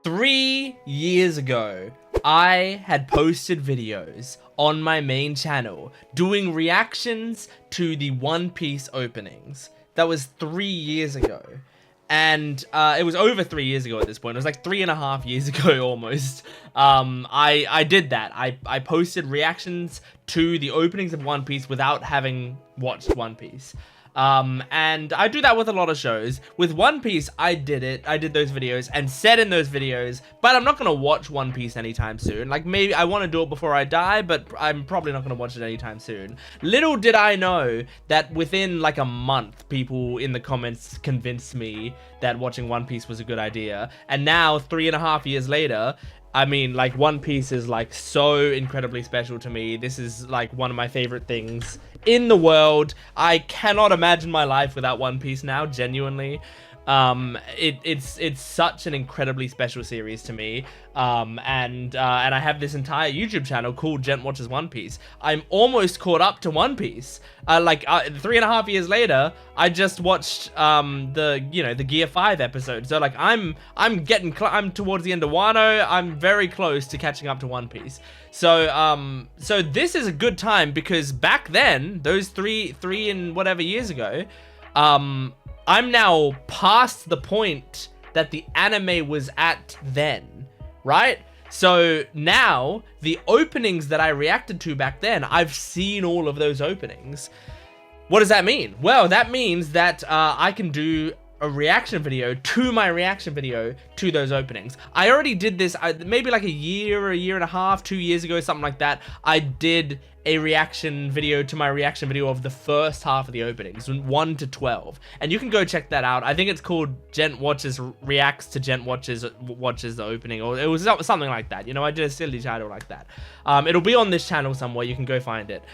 3 years ago, I had posted videos on my main channel doing reactions to the One Piece openings. That was 3 years ago. And it was over 3 years ago at this point. It was like 3.5 years ago almost. I did that. I posted reactions to the openings of One Piece without having watched One Piece. And I do that with a lot of shows. With One Piece, I did those videos and said in those videos, but I'm not gonna watch One Piece anytime soon. Like, maybe I want to do it before I die, but I'm probably not gonna watch it anytime soon. Little did I know that within like a month, people in the comments convinced me that watching One Piece was a good idea. And now, 3.5 years later, I mean, like, One Piece is, like, so incredibly special to me. This is, like, one of my favorite things in the world. I cannot imagine my life without One Piece now, genuinely. It's such an incredibly special series to me. And I have this entire YouTube channel called Jent Watches One Piece. I'm almost caught up to One Piece. 3.5 years later, I just watched the Gear 5 episode. So like I'm towards the end of Wano. I'm very close to catching up to One Piece. So this is a good time because back then, those three and whatever years ago, I'm now past the point that the anime was at then, right? So now, the openings that I reacted to back then, I've seen all of those openings. What does that mean? Well, that means that I can do a reaction video to my reaction video to those openings. I already did this maybe like a year and a half, 2 years ago, something like that. I did a reaction video to my reaction video of the first half of the openings, 1 to 12, and you can go check that out. I think it's called Gent Watches Reacts to Gent Watches the opening, or it was something like that. You know, I did a silly title like that. It'll be on this channel somewhere. You can go find it.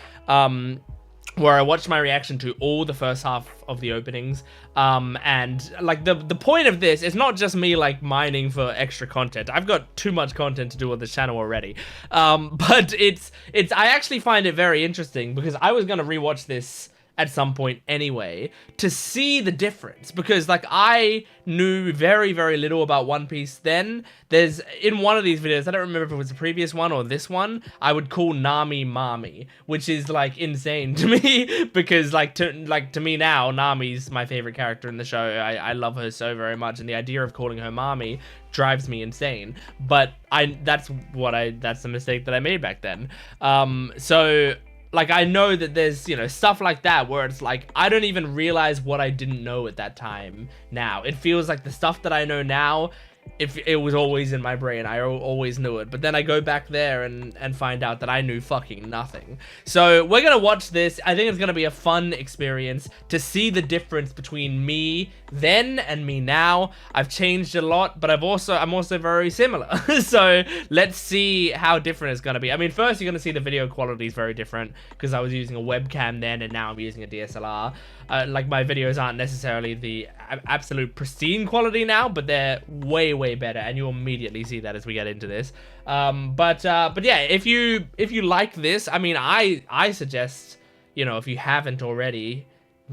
Where I watched my reaction to all the first half of the openings. And like the point of this is not just me like mining for extra content. I've got too much content to do on this channel already. But I actually find it very interesting because I was gonna rewatch this at some point anyway to see the difference, because like I knew very, very little about One Piece then. There's in one of these videos, I don't remember if it was the previous one or this one, I would call Nami Mami, which is like insane to me because like to me now, Nami's my favorite character in the show. I love her so very much, and the idea of calling her Mami drives me insane. But that's the mistake that I made back then. So like, I know that there's, you know, stuff like that where it's like, I don't even realize what I didn't know at that time now. It feels like the stuff that I know now, if it was always in my brain, I always knew it. But then I go back there and find out that I knew fucking nothing. So we're gonna watch this. I think it's gonna be a fun experience to see the difference between me then and me now. I've changed a lot, but I'm also very similar. So let's see how different it's gonna be. I mean, first you're gonna see the video quality is very different because I was using a webcam then and now I'm using a DSLR. Like, my videos aren't necessarily the absolute pristine quality now, but they're way better, and you'll immediately see that as we get into this. But yeah, if you like this, I mean, I suggest, you know, if you haven't already,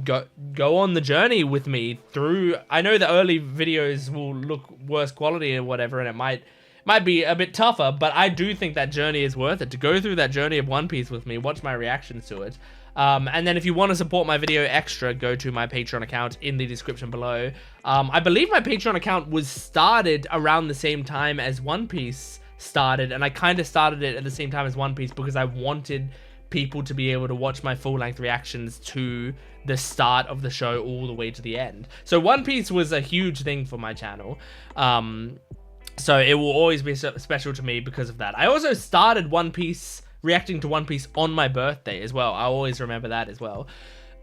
go on the journey with me through. I know the early videos will look worse quality or whatever, and it might be a bit tougher, but I do think that journey is worth it. To go through that journey of One Piece with me, watch my reactions to it. And then if you want to support my video extra, go to my Patreon account in the description below. I believe my Patreon account was started around the same time as One Piece started, and I kind of started it at the same time as One Piece because I wanted people to be able to watch my full-length reactions to the start of the show all the way to the end. So One Piece was a huge thing for my channel. So it will always be special to me because of that. I also started reacting to One Piece on my birthday as well. I always remember that as well.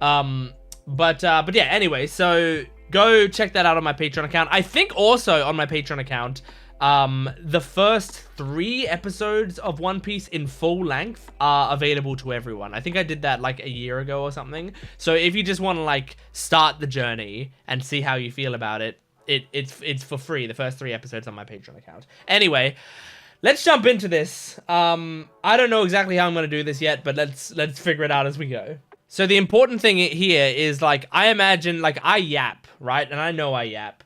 But yeah, anyway, so go check that out on my Patreon account. I think also on my Patreon account, the first 3 episodes of One Piece in full length are available to everyone. I think I did that like a year ago or something. So if you just want to like start the journey and see how you feel about it, it's for free. The first 3 episodes on my Patreon account. Anyway, let's jump into this. I don't know exactly how I'm going to do this yet, but let's figure it out as we go. So the important thing here is, like, I imagine, like, I yap, right? And I know I yap.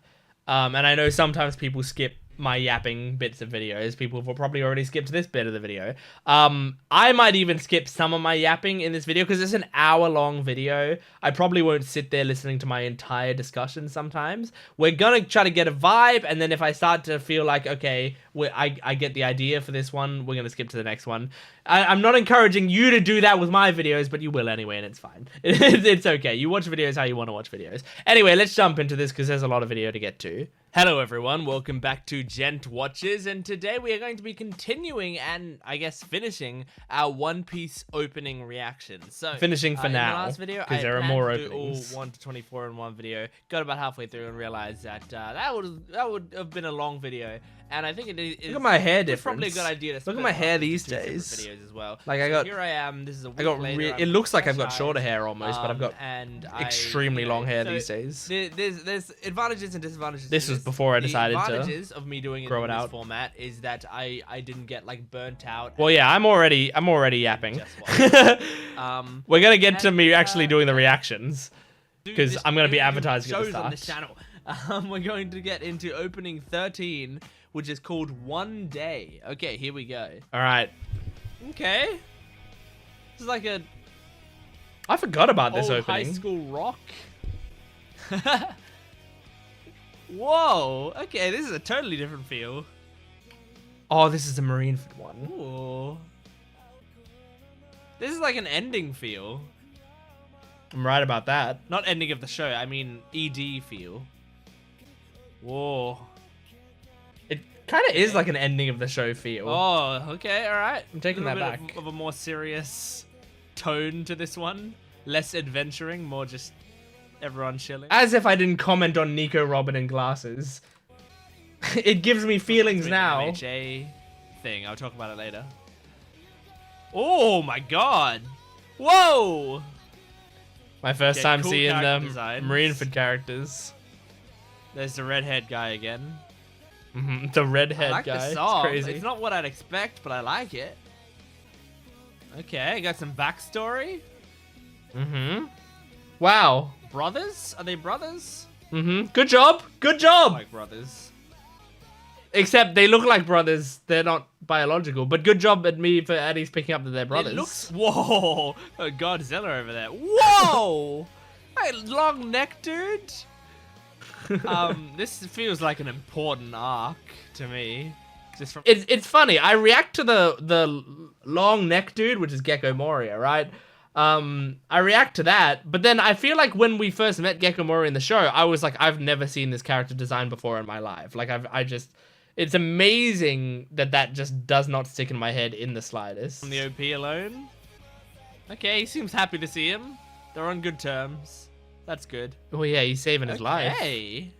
And I know sometimes people skip my yapping bits of videos. People will probably already skipped this bit of the video. I might even skip some of my yapping in this video because it's an hour-long video. I probably won't sit there listening to my entire discussion sometimes. We're gonna try to get a vibe, and then if I start to feel like, okay, I get the idea for this one, we're gonna skip to the next one. I'm not encouraging you to do that with my videos, but you will anyway, and it's fine. It's okay. You watch videos how you want to watch videos. Anyway, let's jump into this because there's a lot of video to get to. Hello everyone, welcome back to Gent Watches, and today we are going to be continuing and, I guess, finishing our One Piece opening reactions. So, finishing for now, in the last video, because there are more openings. All 1 to 24 in one video. Got about halfway through and realized that that would have been a long video, and I think it is. Look at my hair difference. Probably a good idea to look at my hair these days. Videos as well. Like so here I am. This is a week later. It looks like I've got shorter hair almost, but I've got extremely long hair these days. There's advantages and disadvantages. This was before I decided to advantages of me doing it in this format is that I didn't get like burnt out. Well, yeah, I'm already yapping. We're gonna get to me actually doing the reactions because I'm gonna be advertising at the start. On this channel. We're going to get into opening 13, which is called One Day. Okay, here we go. All right. Okay. This is like a. I forgot about this opening. High school rock. Whoa, okay, this is a totally different feel. Oh, this is a Marineford one. Ooh. This is like an ending feel. I'm right about that. Not ending of the show, I mean ED feel. Whoa. It kind of is like an ending of the show feel. Oh, okay, alright. I'm taking that back. Of a more serious tone to this one. Less adventuring, more just everyone chilling. As if I didn't comment on Nico, Robin, and glasses. It gives me feelings now. MHA thing. I'll talk about it later. Oh my god! Whoa! My first time cool seeing the Marineford characters. There's the redhead guy again. The redhead guy. The song. It's crazy. It's not what I'd expect, but I like it. Okay, I got some backstory. Wow. Brothers? Are they brothers? Good job. Good job. Like brothers. Except they look like brothers. They're not biological. But good job at me for at least picking up that they're brothers. It looks. Whoa. Oh, Godzilla over there. Whoa. Hey, long neck, dude. This feels like an important arc to me. Just from it's funny. I react to the long neck dude, which is Gecko Moria, right? I react to that, but then I feel like when we first met Gecko Moria in the show, I was like, I've never seen this character design before in my life. Like, it's amazing that just does not stick in my head in the slightest. From the OP alone? Okay, he seems happy to see him. They're on good terms. That's good. Oh yeah, he's saving his life. Hey.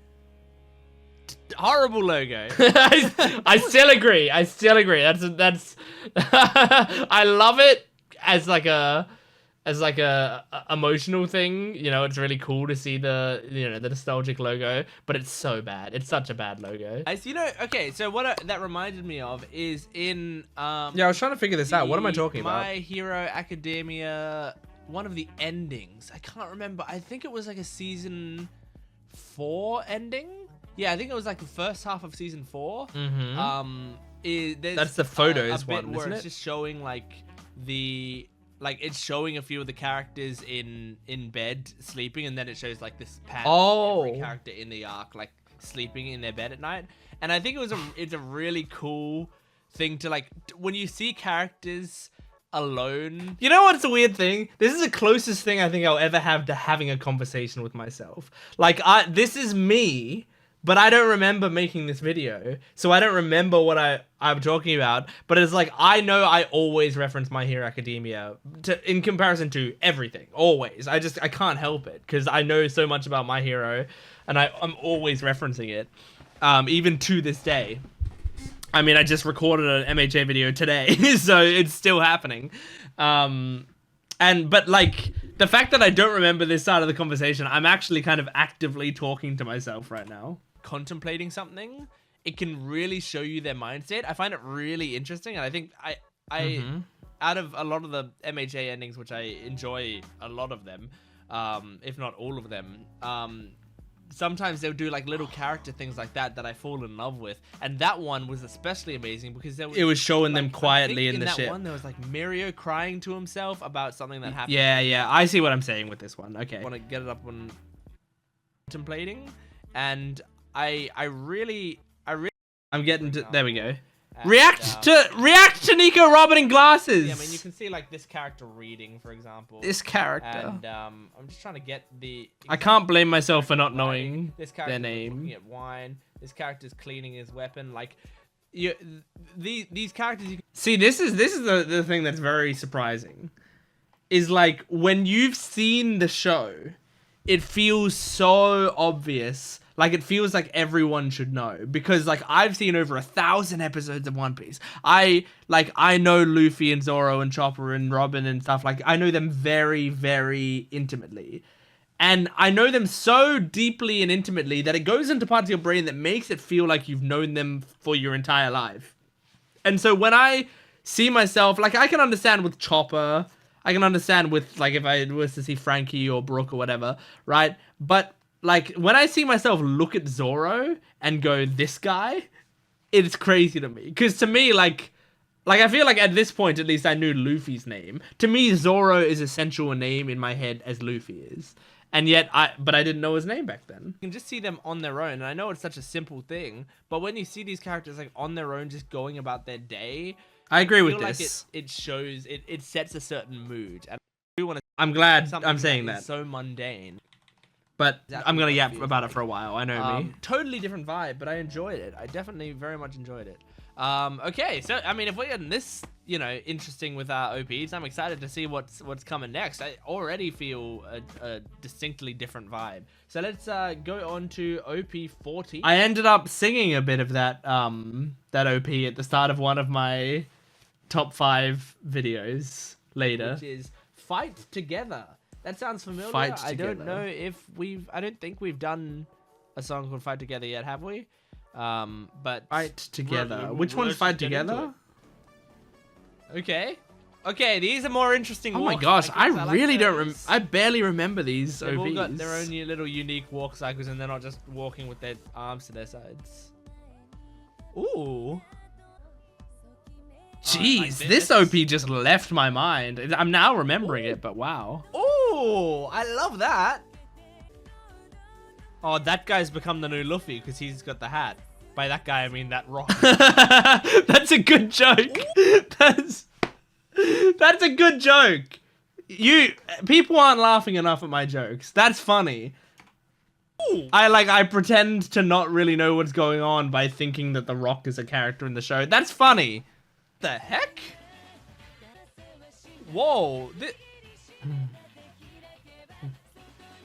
Horrible logo. I still agree. I still agree. That's I love it as like a emotional thing. You know, it's really cool to see the nostalgic logo, but it's so bad. It's such a bad logo. Okay, so what that reminded me of is in yeah, I was trying to figure this out. What am I talking about? My Hero Academia, one of the endings. I can't remember. I think it was like a season 4 ending. Yeah, I think it was like the first half of season 4. That's the photos one, isn't it? It's just showing like it's showing a few of the characters in bed sleeping, and then it shows like this pattern of every character in the arc like sleeping in their bed at night. And I think it's a really cool thing to like when you see characters alone. You know what's the weird thing? This is the closest thing I think I'll ever have to having a conversation with myself. Like this is me, but I don't remember making this video, so I don't remember what I'm talking about. But it's like, I know I always reference My Hero Academia in comparison to everything, always. I can't help it, because I know so much about My Hero, and I'm always referencing it, even to this day. I mean, I just recorded an MHA video today, so it's still happening. But like, the fact that I don't remember this side of the conversation, I'm actually kind of actively talking to myself right now. Contemplating something, it can really show you their mindset. I find it really interesting, and I think out of a lot of the MHA endings, which I enjoy a lot of them, if not all of them, sometimes they'll do like little character things like that I fall in love with, and that one was especially amazing because it was showing them quietly in the ship. In that one, there was like Mirio crying to himself about something that happened. Yeah, I see what I'm saying with this one. Okay, I want to get it up on contemplating, and I'm getting to, there we go. And, react to Nico, Robin, and glasses. Yeah, I mean, you can see like this character reading, for example. This character. And I'm just trying to get the. I can't blame myself for not knowing their name. Looking at wine. This character's cleaning his weapon. Like, these characters. You can see, this is the thing that's very surprising. Is like when you've seen the show, it feels so obvious. Like, it feels like everyone should know. Because, like, I've seen over 1,000 episodes of One Piece. I know Luffy and Zoro and Chopper and Robin and stuff. Like, I know them very, very intimately. And I know them so deeply and intimately that it goes into parts of your brain that makes it feel like you've known them for your entire life. And so when I see myself... Like, I can understand with Chopper. I can understand with, like, if I was to see Frankie or Brooke or whatever, right? But... like, when I see myself look at Zoro and go, this guy, it's crazy to me. Because to me, like, I feel like at this point, at least, I knew Luffy's name. To me, Zoro is essential a name in my head as Luffy is. And yet, but I didn't know his name back then. You can just see them on their own. And I know it's such a simple thing. But when you see these characters, like, on their own, just going about their day. I agree with this. Like it shows, it sets a certain mood. And I do want to. I'm glad I'm saying that. So mundane. But I'm going to yap about it for a while. I know me. Totally different vibe, but I enjoyed it. I definitely very much enjoyed it. Okay, so, I mean, if we're getting this, you know, interesting with our OPs, I'm excited to see what's coming next. I already feel a distinctly different vibe. So let's go on to OP 40. I ended up singing a bit of that OP at the start of one of my top 5 videos later. Which is Fight Together. That sounds familiar. I don't know if I don't think we've done a song called Fight Together yet, have we? But Fight Together. Which one's Fight Together? Okay. Okay, these are more interesting walks. Oh my gosh, I really don't I barely remember these OPs. They've all got their own little unique walk cycles, and they're not just walking with their arms to their sides. Ooh. Jeez, this OP just left my mind. I'm now remembering it, but wow. Oh, I love that. Oh, that guy's become the new Luffy because he's got the hat. By that guy, I mean that rock. That's a good joke. That's a good joke. People aren't laughing enough at my jokes. That's funny. Ooh. I pretend to not really know what's going on by thinking that the Rock is a character in the show. That's funny. The heck? Whoa.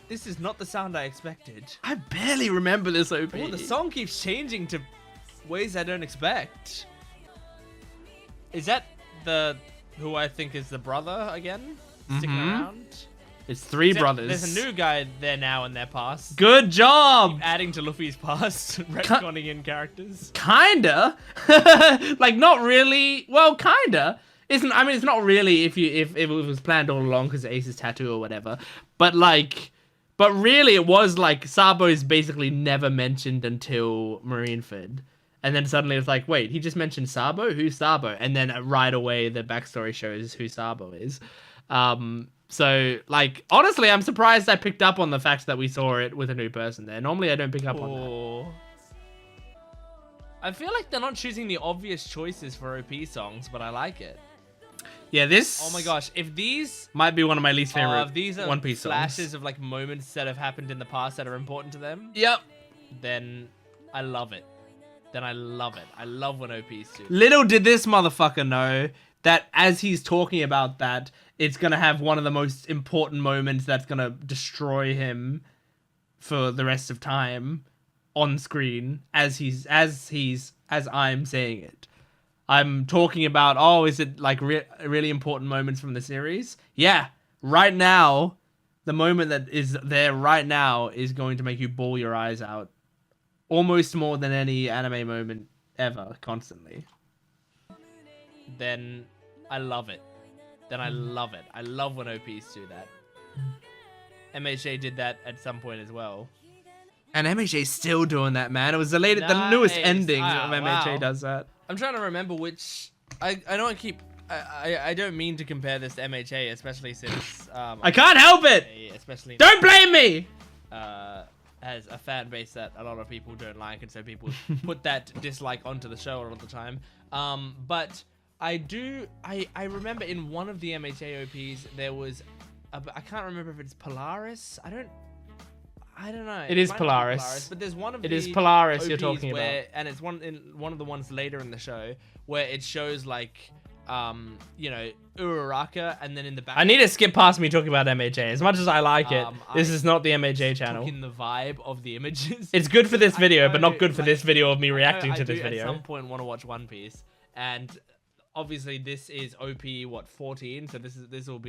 This is not the sound I expected. I barely remember this OP. Oh, the song keeps changing to ways I don't expect. Is that who I think is the brother again? Sticking around? It's 3 brothers. There's a new guy there now in their past. Good job! Keep adding to Luffy's past, retconning in characters. Kinda. Like, not really. Well, kinda. I mean, it's not really if it was planned all along because of Ace's tattoo or whatever. But like, really, it was like Sabo is basically never mentioned until Marineford. And then suddenly it's like, wait, he just mentioned Sabo? Who's Sabo? And then right away, the backstory shows who Sabo is. So, like, honestly, I'm surprised I picked up on the fact that we saw it with a new person there. Normally, I don't pick up on that. I feel like they're not choosing the obvious choices for OP songs, but I like it. Yeah, this... Oh my gosh, if these... might be one of my least favorite if these are One Piece songs. Flashes of, like, moments that have happened in the past that are important to them. Yep. Then I love it. I love when OPs do. Little did this motherfucker know that as he's talking about that, it's going to have one of the most important moments that's going to destroy him for the rest of time on screen as I'm saying it. I'm talking about, oh, is it like really important moments from the series? Yeah, right now, the moment that is there right now is going to make you bawl your eyes out. Almost more than any anime moment ever, constantly. Then I love it. I love when OPs do that. MHA did that at some point as well. And MHA's still doing that, man. It was the newest endings of MHA wow. does that. I'm trying to remember which. I don't keep. I don't mean to compare this to MHA, especially since I can't help it. Especially Don't blame me. Has a fan base that a lot of people don't like, and so people put that dislike onto the show a lot of the time. But I remember in one of the MHA OPs there was, I can't remember if it's Polaris. I don't know. It is Polaris. But there's one of it the is Polaris OPs you're talking where, about. and it's one of the ones later in the show where it shows like, you know, Uraraka, and then in the back. I need to skip past me talking about MHA. As much as I like it, this is not the MHA channel. In the vibe of the images. It's good for this video, but not good for this video of me reacting to this video. At some point want to watch One Piece, and obviously this is OP 14, so this will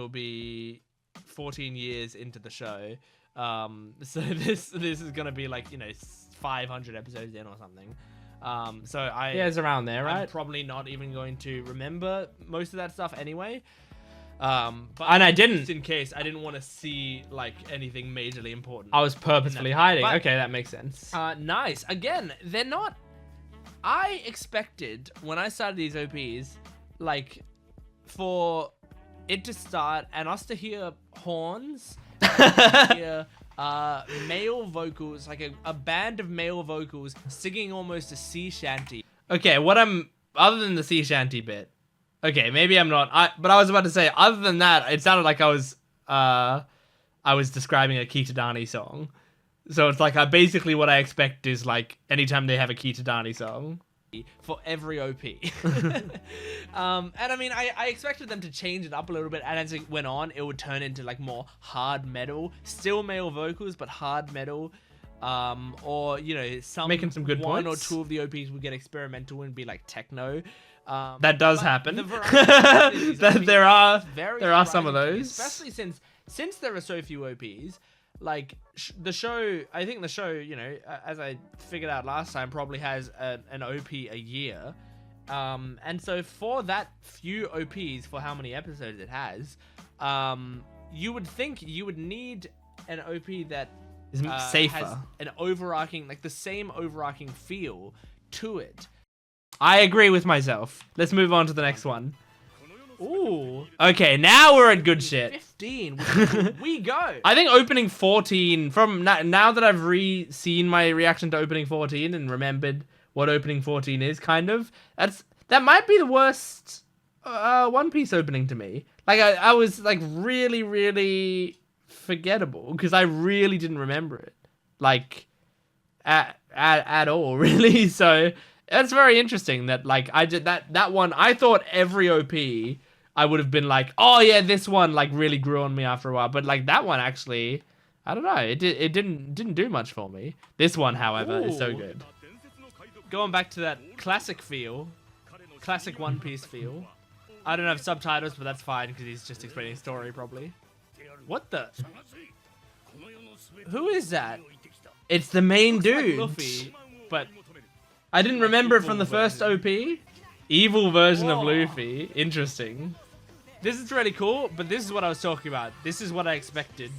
be 14 years into the show. So this is gonna be like, you know, 500 episodes in or something. So yeah, it's around there, right? I'm probably not even going to remember most of that stuff anyway. And I didn't. Just in case, I didn't want to see like anything majorly important. I was purposefully hiding. But, okay, that makes sense. Nice. Again, they're not. I expected when I started these OPs, like, for it to start and us to hear horns, hear male vocals, like a band of male vocals singing almost a sea shanty. Okay, other than the sea shanty bit, okay, maybe I'm not, but I was about to say, other than that, it sounded like I was describing a Kitadani song. So it's like, basically what I expect is like, anytime they have a Kitadani song. For every OP. And I mean, I expected them to change it up a little bit, and as it went on, it would turn into like more hard metal, still male vocals, but hard metal. Or, you know, making some good one points. or two of the OPs would get experimental and be like techno. That does happen. The there are some of those, especially since there are so few OPs. Like the show, I think the show, you know, as I figured out last time, probably has an OP a year. And so for that few OPs, for how many episodes it has, you would think you would need an OP that is safer, has an overarching, like the same overarching feel to it. I agree with myself. Let's move on to the next one. Ooh. Okay, now we're at good shit. 15. We go. I think opening 14, from now that I've seen my reaction to opening 14 and remembered what opening 14 is, kind of, that might be the worst One Piece opening to me. Like, I was like really, really forgettable because I really didn't remember it. Like, at all, really. So that's very interesting that, like, I did that one. I thought every OP I would have been like, oh yeah, this one like really grew on me after a while. But like that one actually, I don't know, it didn't do much for me. This one, however, is so good. Going back to that classic feel, classic One Piece feel. I don't have subtitles, but that's fine because he's just explaining a story probably. What the? Who is that? It's the main dude. Like Luffy, but I didn't remember it from the first OP. Evil version of Luffy. Interesting. This is really cool, but this is what I was talking about. This is what I expected.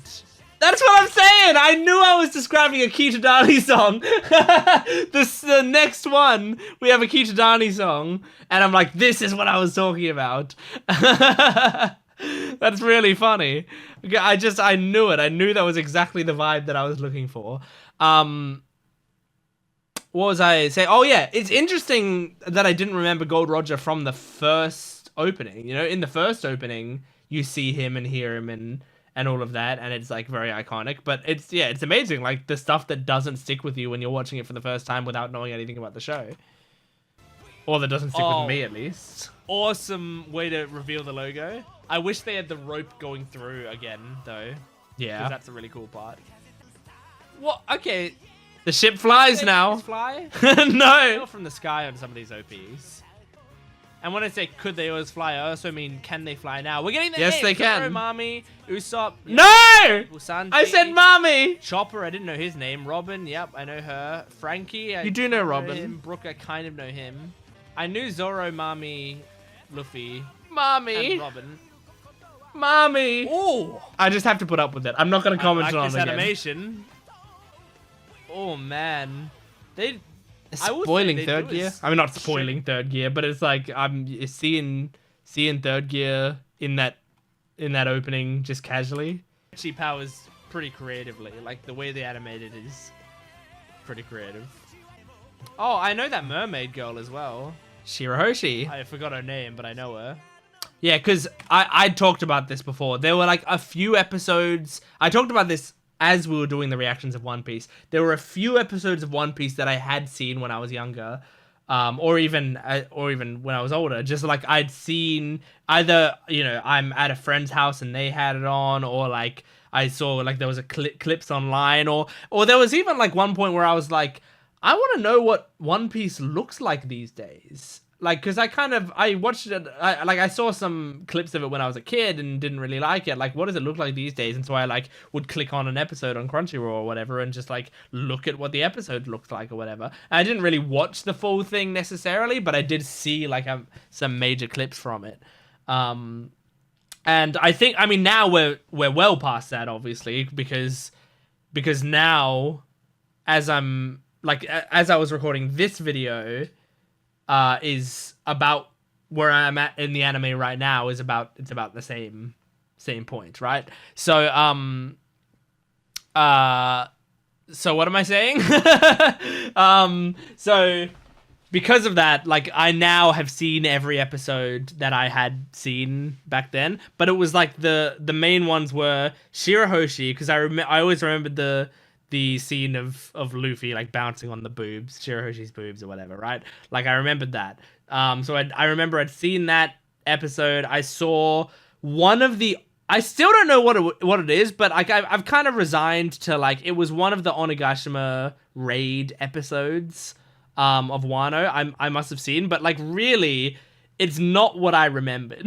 That's what I'm saying! I knew I was describing a Kitadani song. The next one, we have a Kitadani song, and I'm like, this is what I was talking about. That's really funny. I knew it. I knew that was exactly the vibe that I was looking for. What was I saying? Oh yeah, it's interesting that I didn't remember Gold Roger from the first opening. You know, in the first opening, you see him and hear him and all of that, and it's like very iconic. But it's amazing, like the stuff that doesn't stick with you when you're watching it for the first time without knowing anything about the show. Or that doesn't stick with me, at least. Awesome way to reveal the logo. I wish they had the rope going through again, though. Yeah. Because that's a really cool part. What? Okay. The ship flies now. Fly? No. From the sky on some of these OPs. And when I say could they always fly, I also mean can they fly now? We're getting the Yes, names. they can. Zoro, Mami, Usopp. No! Sanji, I said Mami. Chopper, I didn't know his name. Robin, yep, I know her. Frankie, You do know Robin. him. Brook, I kind of know him. I knew Zoro, Mami, Luffy, Mami. and Robin. Mommy. Oh, I just have to put up with it. I'm not gonna comment I like on this it again. animation. Oh man, they Spoiling they third do gear. is I mean, not spoiling third gear, but it's like I'm seeing third gear in that opening just casually. She powers pretty creatively. Like the way they animated is pretty creative. Oh, I know that mermaid girl as well. Shirahoshi. I forgot her name, but I know her. Yeah, because I talked about this before. There were like a few episodes. I talked about this as we were doing the reactions of One Piece. There were a few episodes of One Piece that I had seen when I was younger, or even when I was older. Just like I'd seen either, you know, I'm at a friend's house and they had it on, or like I saw like there was a clips online, or there was even like one point where I was like, I want to know what One Piece looks like these days. Like, because I watched it, I saw some clips of it when I was a kid and didn't really like it. Like, what does it look like these days? And so I, like, would click on an episode on Crunchyroll or whatever and just, like, look at what the episode looks like or whatever. And I didn't really watch the full thing necessarily, but I did see, like, some major clips from it. And I think, I mean, now we're well past that, obviously, because now, as I was recording this video, is about where I'm at in the anime right now. It's about the same point, right? So so what am I saying? So because of that, like, I now have seen every episode that I had seen back then, but it was like the main ones were Shirahoshi, because I always remembered the scene of Luffy, like, bouncing on the boobs, Shirahoshi's boobs or whatever, right? Like, I remembered that. So I remember I'd seen that episode. I saw one of the... I still don't know what it is, but like I've kind of resigned to, like, it was one of the Onigashima raid episodes of Wano I must have seen, but, like, really... It's not what I remembered.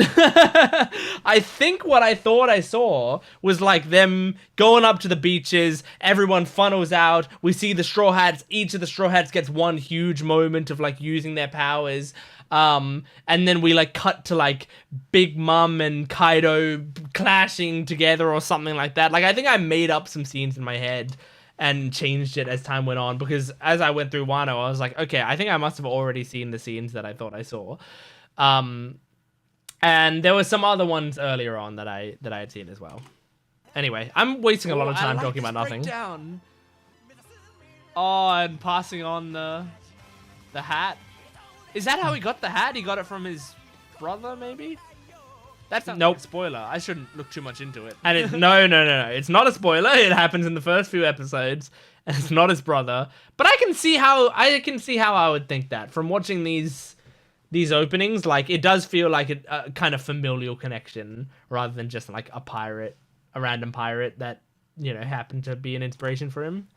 I think what I thought I saw was like them going up to the beaches, everyone funnels out, we see the Straw Hats, each of the Straw Hats gets one huge moment of, like, using their powers, and then we, like, cut to, like, Big Mom and Kaido clashing together or something like that. Like, I think I made up some scenes in my head and changed it as time went on, because as I went through Wano, I was like, okay, I think I must have already seen the scenes that I thought I saw. And there were some other ones earlier on that I had seen as well. Anyway, I'm wasting a lot of time talking about nothing. Breakdown. Oh, and passing on the hat. Is that how he got the hat? He got it from his brother, maybe? That's not Nope. a spoiler. I shouldn't look too much into it. And no. It's not a spoiler. It happens in the first few episodes, and it's not his brother. But I can see how I would think that from watching these openings. Like, it does feel like a kind of familial connection rather than just like a random pirate that, you know, happened to be an inspiration for him.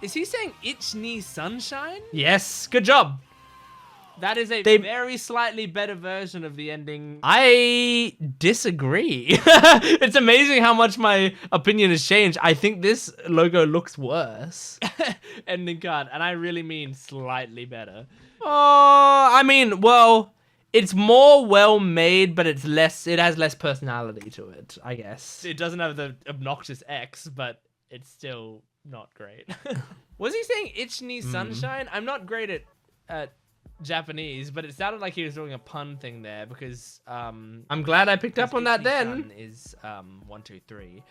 Is he saying Ich ni sunshine? Yes, good job. That is a very slightly better version of the ending. I disagree. It's amazing how much my opinion has changed. I think this logo looks worse. Ending card, and I really mean slightly better. I mean, well, it's more well made, but it has less personality to it, I guess. It doesn't have the obnoxious X, but it's still not great. Was he saying Ich ni sunshine? I'm not great at Japanese, but it sounded like he was doing a pun thing there, because I'm glad I picked up on that then. Is 1, 2, 3.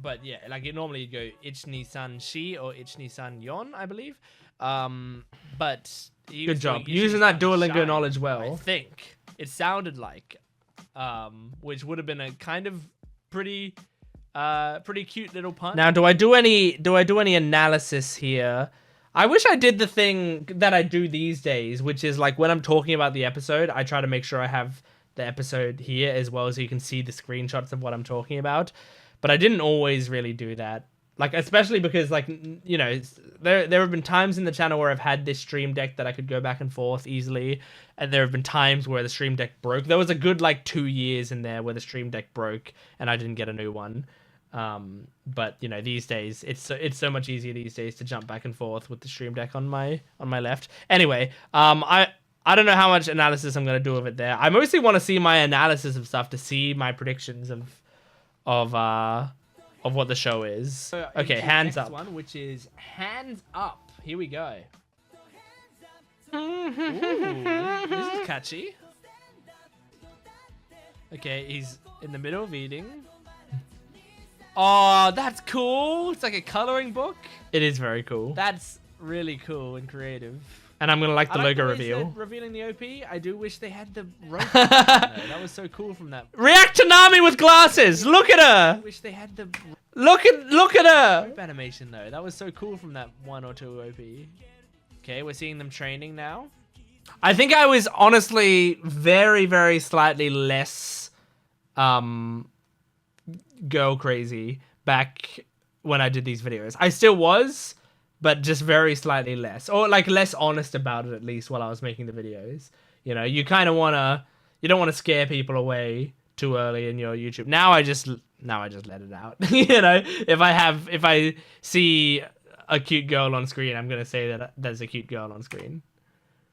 But yeah, like, it normally you'd go Ich ni san shi or Ich ni san yon, I believe. But good job using that Duolingo knowledge well. I think it sounded like, which would have been a kind of pretty cute little pun. Now, do I do any analysis here? I wish I did the thing that I do these days, which is, like, when I'm talking about the episode, I try to make sure I have the episode here as well, so you can see the screenshots of what I'm talking about. But I didn't always really do that. Like, especially because, like, you know, there have been times in the channel where I've had this stream deck that I could go back and forth easily, and there have been times where the stream deck broke. There was a good, like, 2 years in there where the stream deck broke and I didn't get a new one. But, you know, these days it's so much easier these days to jump back and forth with the stream deck on my left. Anyway, I don't know how much analysis I'm gonna do of it there. I mostly want to see my analysis of stuff to see my predictions of what the show is. So Okay, into hands next up. one, which is hands up. Here we go. Ooh, This is catchy. Okay, he's in the middle of eating. Oh, that's cool. It's like a coloring book. It is very cool. That's really cool and creative. And I'm gonna like the I logo like the way reveal. said revealing the OP. I do wish they had the rope. That was so cool from that. React to Nami with glasses. Look at I her. wish they had the Look at her. rope animation though. That was so cool from that 1 or 2 OP. Okay, we're seeing them training now. I think I was honestly very, very slightly less girl crazy back when I did these videos. I still was, but just very slightly less, or like less honest about it, at least while I was making the videos. You know, you kind of you don't want to scare people away too early in your YouTube. Now I just let it out. You know, if I see a cute girl on screen, I'm gonna say that there's a cute girl on screen.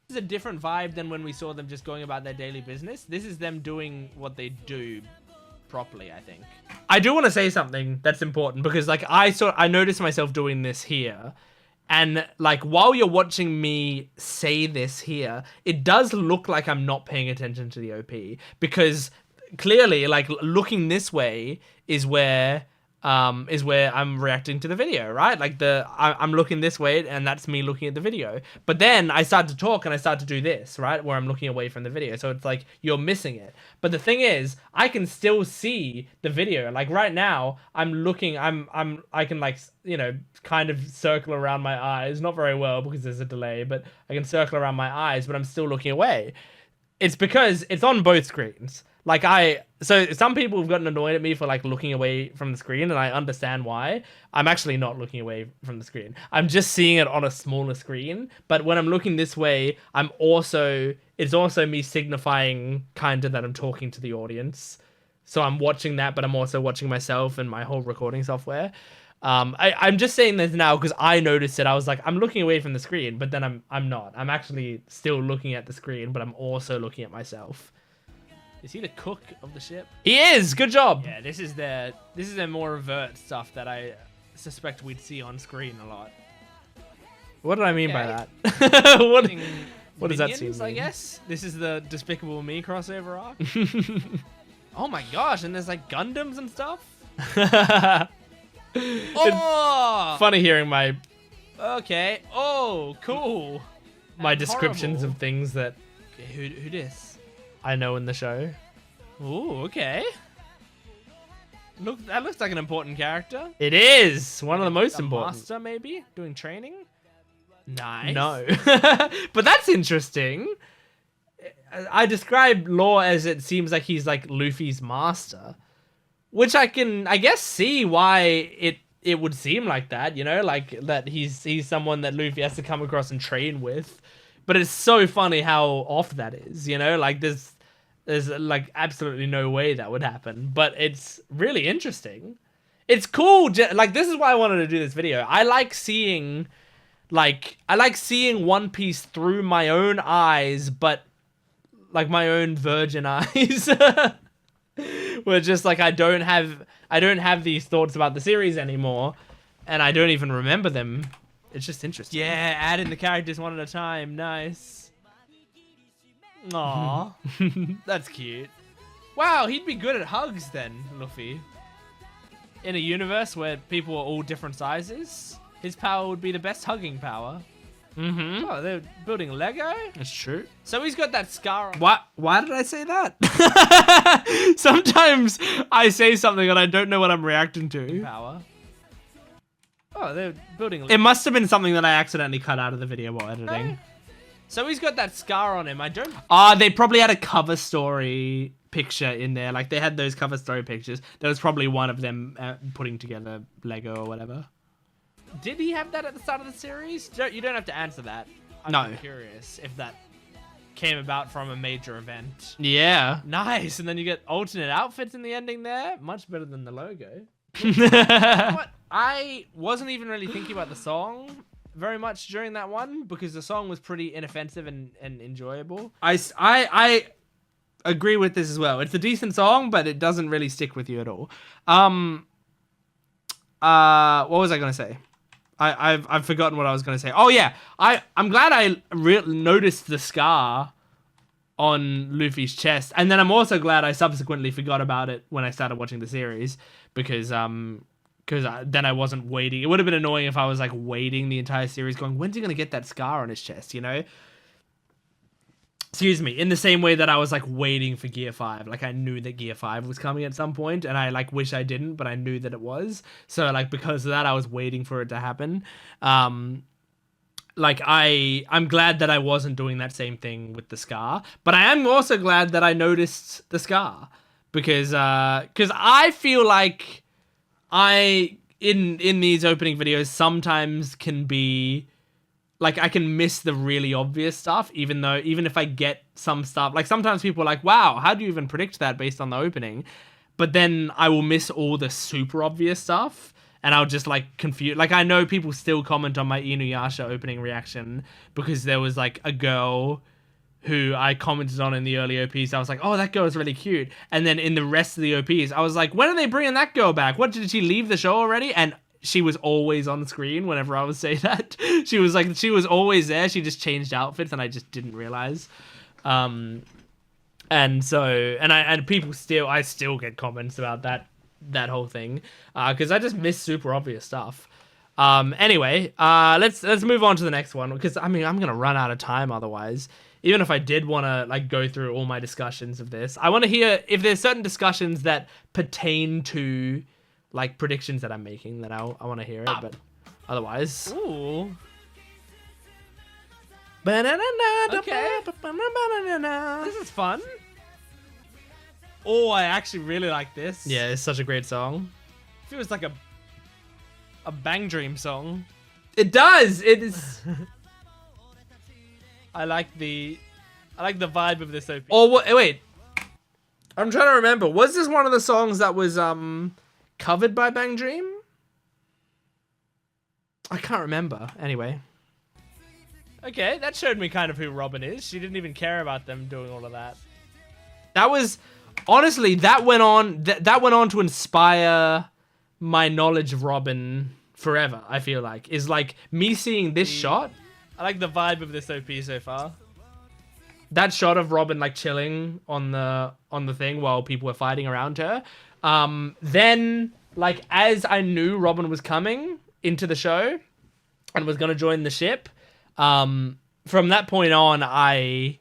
This is a different vibe than when we saw them just going about their daily business. This is them doing what they do properly, I think. I do want to say something that's important, because like I noticed myself doing this here, and like while you're watching me say this here, it does look like I'm not paying attention to the OP, because clearly like looking this way is where I'm reacting to the video, right? Like I'm looking this way, and that's me looking at the video. But then I start to talk and I start to do this, right? Where I'm looking away from the video. So it's like you're missing it. But the thing is, I can still see the video. Like right now, I'm looking, I can like, you know, kind of circle around my eyes. Not very well because there's a delay, but I can circle around my eyes, but I'm still looking away. It's because it's on both screens. Like so some people have gotten annoyed at me for like looking away from the screen, and I understand why. I'm actually not looking away from the screen. I'm just seeing it on a smaller screen. But when I'm looking this way, it's also me signifying kind of that I'm talking to the audience. So I'm watching that, but I'm also watching myself and my whole recording software. I'm just saying this now because I noticed it. I was like, I'm looking away from the screen, but then I'm not. I'm actually still looking at the screen, but I'm also looking at myself. Is he the cook of the ship? He is. Good job. Yeah, this is their more overt stuff that I suspect we'd see on screen a lot. What did I mean by Okay. that? What does that Minions, seem? I guess this is the Despicable Me crossover arc. Oh my gosh, and there's like Gundams and stuff. Oh, Funny hearing my okay. Oh, cool. And descriptions horrible. of things that Okay, who this? I know in the show. Ooh, okay. Look, that looks like an important character. It is one of the most A important. master, maybe doing training. Nice. No, but that's interesting. I describe Law as it seems like he's like Luffy's master, which I guess see why it would seem like that, you know, like that he's someone that Luffy has to come across and train with. But it's so funny how off that is, you know, like there's like absolutely no way that would happen, but it's really interesting. It's cool. Like, this is why I wanted to do this video. I like seeing One Piece through my own eyes, but like my own virgin eyes. Where just like I don't have these thoughts about the series anymore, and I don't even remember them. It's just interesting. Yeah, add in the characters one at a time. Nice. Aww. That's cute. Wow, he'd be good at hugs then, Luffy. In a universe where people are all different sizes, his power would be the best hugging power. Mm-hmm. Oh, they're building Lego? That's true. So he's got that scar on Why did I say that? Sometimes I say something and I don't know what I'm reacting to. power. Oh, they're building It must have been something that I accidentally cut out of the video while editing. So he's got that scar on him. I don't... They probably had a cover story picture in there. Like, they had those cover story pictures. There was probably one of them putting together Lego or whatever. Did he have that at the start of the series? You don't have to answer that. I'm No. curious if that came about from a major event. Yeah. Nice. And then you get alternate outfits in the ending there. Much better than the logo. You know what? I wasn't even really thinking about the song very much during that one because the song was pretty inoffensive and enjoyable. I agree with this as well. It's a decent song, but it doesn't really stick with you at all. What was I gonna say? I've forgotten what I was gonna say. Oh yeah, I'm glad I noticed the scar on Luffy's chest, and then I'm also glad I subsequently forgot about it when I started watching the series because then I wasn't waiting. It would have been annoying if I was like waiting the entire series, going, when's he gonna get that scar on his chest? You know. Excuse me, in the same way that I was like waiting for Gear 5. Like I knew that Gear 5 was coming at some point and I like wish I didn't, but I knew that it was. So like because of that I was waiting for it to happen. Like I'm glad that I wasn't doing that same thing with the scar, but I am also glad that I noticed the scar because I feel like I in these opening videos sometimes can be like I can miss the really obvious stuff, even if I get some stuff. Like sometimes people are like, wow, how do you even predict that based on the opening? But then I will miss all the super obvious stuff and I'll just like confuse. Like I know people still comment on my Inuyasha opening reaction because there was like a girl who I commented on in the early OPs. I was like, oh, that girl is really cute. And then in the rest of the OPs, I was like, when are they bringing that girl back? What, did she leave the show already? And she was always on screen whenever I would say that. She was always there. She just changed outfits and I just didn't realize. And so, I still get comments about that whole thing. Cause I just miss super obvious stuff. Anyway, let's move on to the next one because I mean, I'm going to run out of time otherwise. Even if I did want to like go through all my discussions of this, I want to hear if there's certain discussions that pertain to like predictions that I'm making, that I want to hear it, but otherwise. Ooh. Okay. This is fun. Oh, I actually really like this. Yeah, it's such a great song. Feels like a Bang Dream song. It does. It is. I like the vibe of this OP. Oh wait. I'm trying to remember. Was this one of the songs that was covered by Bang Dream? I can't remember. Anyway. Okay, that showed me kind of who Robin is. She didn't even care about them doing all of that. That was honestly that went on to inspire my knowledge of Robin forever. I feel like is like me seeing this shot. I like the vibe of this OP so far. That shot of Robin like chilling on the thing while people were fighting around her. Then like as I knew Robin was coming into the show and was gonna join the ship, from that point on I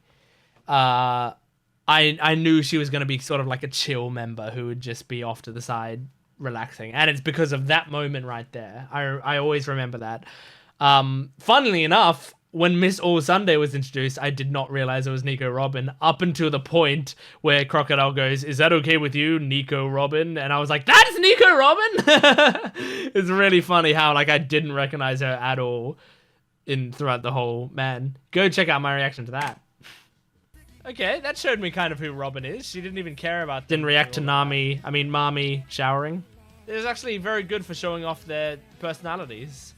knew she was gonna be sort of like a chill member who would just be off to the side relaxing, and it's because of that moment right there. I always remember that. Funnily enough, when Miss All Sunday was introduced, I did not realize it was Nico Robin up until the point where Crocodile goes, "Is that okay with you, Nico Robin?" And I was like, "That's Nico Robin!" It's really funny how like I didn't recognize her at all throughout the whole man. Go check out my reaction to that. Okay, that showed me kind of who Robin is. She didn't even care about. Didn't react to Mami showering. It was actually very good for showing off their personalities.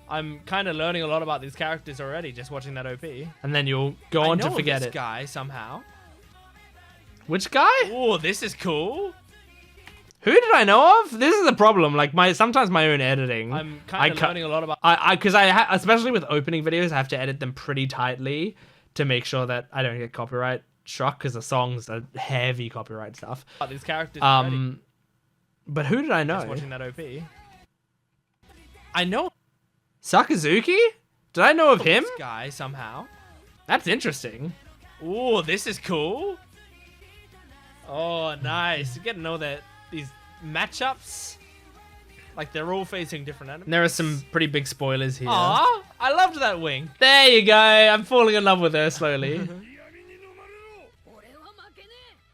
I'm kind of learning a lot about these characters already just watching that OP. And then you'll go on to forget this it. Guy somehow. Which guy? Oh, this is cool. Who did I know of? This is the problem. Like sometimes my own editing. I'm kind of learning a lot about. Because especially with opening videos, I have to edit them pretty tightly to make sure that I don't get copyright struck because the songs are heavy copyright stuff. About these characters already. But who did I know? Just watching that OP. I know Sakazuki? Did I know of him? This guy somehow. That's interesting. Oh, this is cool. Oh, nice. You get to know that these matchups, like they're all facing different enemies. There are some pretty big spoilers here. Aw, I loved that wing. There you go. I'm falling in love with her slowly.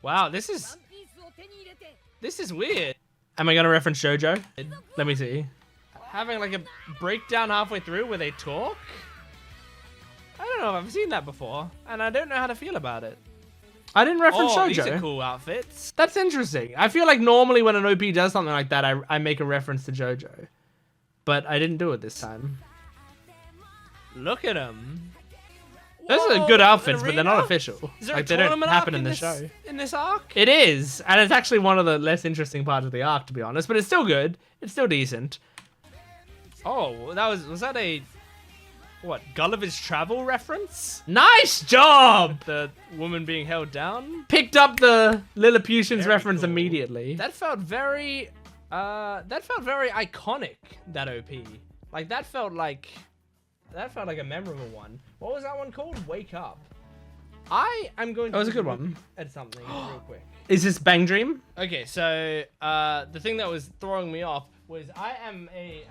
Wow, this is weird. Am I gonna reference JoJo? Let me see. Having like a breakdown halfway through where they talk? I don't know if I've seen that before, and I don't know how to feel about it. I didn't reference JoJo. These are cool outfits. That's interesting. I feel like normally when an OP does something like that, I make a reference to JoJo. But I didn't do it this time. Look at him. Those are Whoa, good an outfits, but they're not arena? official. Is there Like a they don't tournament happen arc in the this, show. in this arc? It is, and it's actually one of the less interesting parts of the arc, to be honest. But it's still good. It's still decent. Oh, was that a what, Gulliver's Travel reference? Nice job. The woman being held down? Picked up the Lilliputians Very reference cool. immediately. That felt very iconic, that OP. Like that felt like a memorable one. What was that one called? Wake Up. I am going to That was a good look one. at something real quick. Is this Bang Dream? Okay, so the thing that was throwing me off was I am a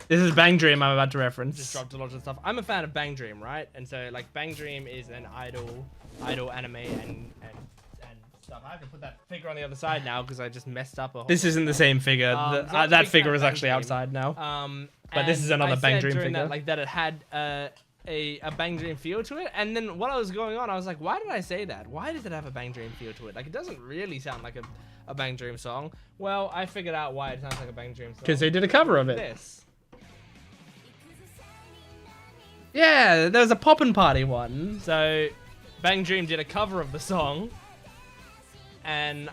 This is Bang Dream I'm about to just reference. dropped a lot of stuff. I'm a fan of Bang Dream, right? And so like Bang Dream is an idol anime and stuff. I have to put that figure on the other side now because I just messed up a whole. This isn't the same figure. So I'm a that big fan figure of is Bang actually Dream. outside now. But and this is another I Bang said Dream during figure. that, like that it had a Bang Dream feel to it, and then while I was going on, I was like, why did I say that? Why does it have a Bang Dream feel to it? Like it doesn't really sound like a Bang Dream song. Well, I figured out why it sounds like a Bang Dream song. Because they did a cover of it. This. Yeah, there was a Poppin' Party one. So, Bang Dream did a cover of the song, and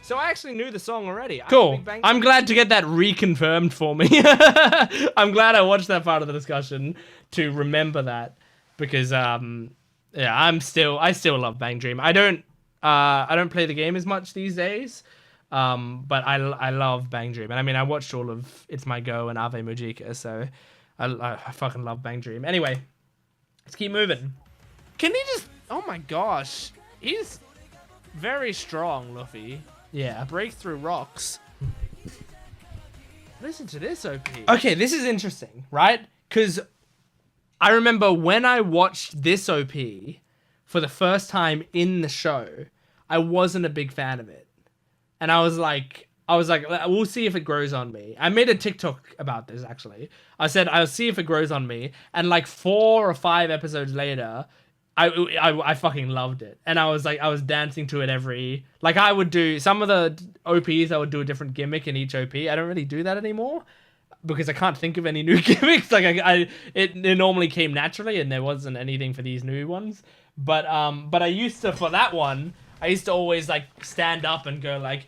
so I actually knew the song already. I'm a Cool. big Bang I'm Dream glad to get that reconfirmed for me. I'm glad I watched that part of the discussion to remember that because yeah, I still love Bang Dream. I don't play the game as much these days. But I love Bang Dream. And I mean, I watched all of It's My Go and Ave Mujica, so I fucking love Bang Dream. Anyway, let's keep moving. Can he just... Oh my gosh. He's very strong, Luffy. Yeah. Break through rocks. Listen to this, OP. Okay, this is interesting, right? Because I remember when I watched this OP for the first time in the show, I wasn't a big fan of it. And I was like, we'll see if it grows on me. I made a TikTok about this, actually. I said, I'll see if it grows on me. And like 4 or 5 episodes later, I fucking loved it. And I was dancing to it I would do some of the OPs, I would do a different gimmick in each OP. I don't really do that anymore because I can't think of any new gimmicks. Like it normally came naturally and there wasn't anything for these new ones. But I used to, for that one, I used to always like stand up and go like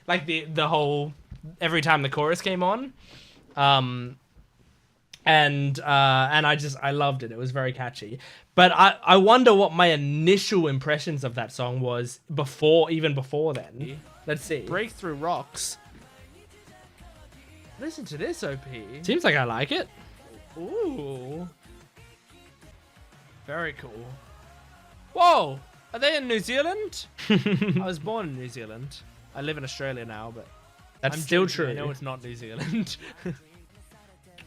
the whole every time the chorus came on, and I loved it. It was very catchy. But I wonder what my initial impressions of that song was even before then. Let's see. Break through rocks. Listen to this, OP. Seems like I like it. Ooh. Very cool. Whoa! Are they in New Zealand? I was born in New Zealand. I live in Australia now, but That's I'm still joking. true. I know it's not New Zealand.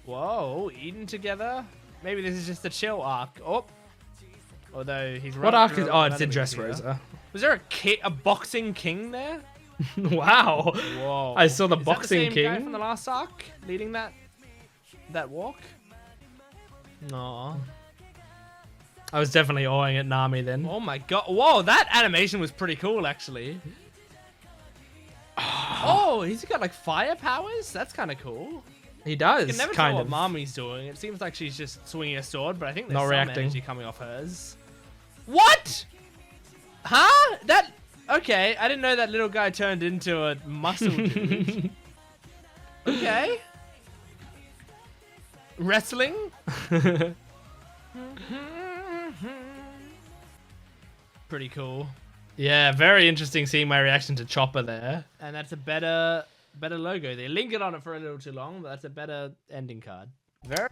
Whoa, eating together? Maybe this is just a chill arc. Oh, although he's What running arc through is? a Oh, lot of it's in enemies Dressrosa. Was there a boxing king there? Wow. Whoa! I saw the Is boxing that the same guy king. from the last arc leading that walk. No. I was definitely awing at Nami then. Oh my god. Whoa, that animation was pretty cool, actually. Oh, he's got like fire powers? That's kind of cool. He does, You can never kind tell of. what Mami's doing. It seems like she's just swinging a sword, but I think there's Not some reacting. energy coming off hers. What? Huh? That... Okay, I didn't know that little guy turned into a muscle dude. Okay. Wrestling? Pretty cool. Yeah, very interesting seeing my reaction to Chopper there. And that's a better logo. They lingered on it for a little too long, but that's a better ending card. Very.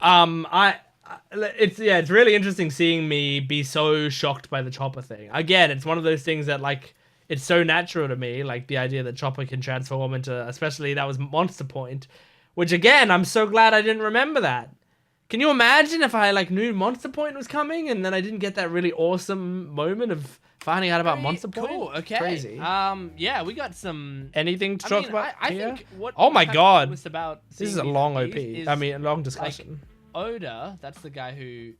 It's really interesting seeing me be so shocked by the Chopper thing. Again, it's one of those things that like it's so natural to me, like the idea that Chopper can transform into, especially that was Monster Point, which again, I'm so glad I didn't remember that. Can you imagine if I like knew Monster Point was coming and then I didn't get that really awesome moment of finding out about Monster Point? Cool. Okay. Crazy. Yeah, we got some. Anything to talk about I here? think what. Oh my god. Was about This is seeing a these long OPs OP. is, I mean, a long discussion. Oda, that's the guy who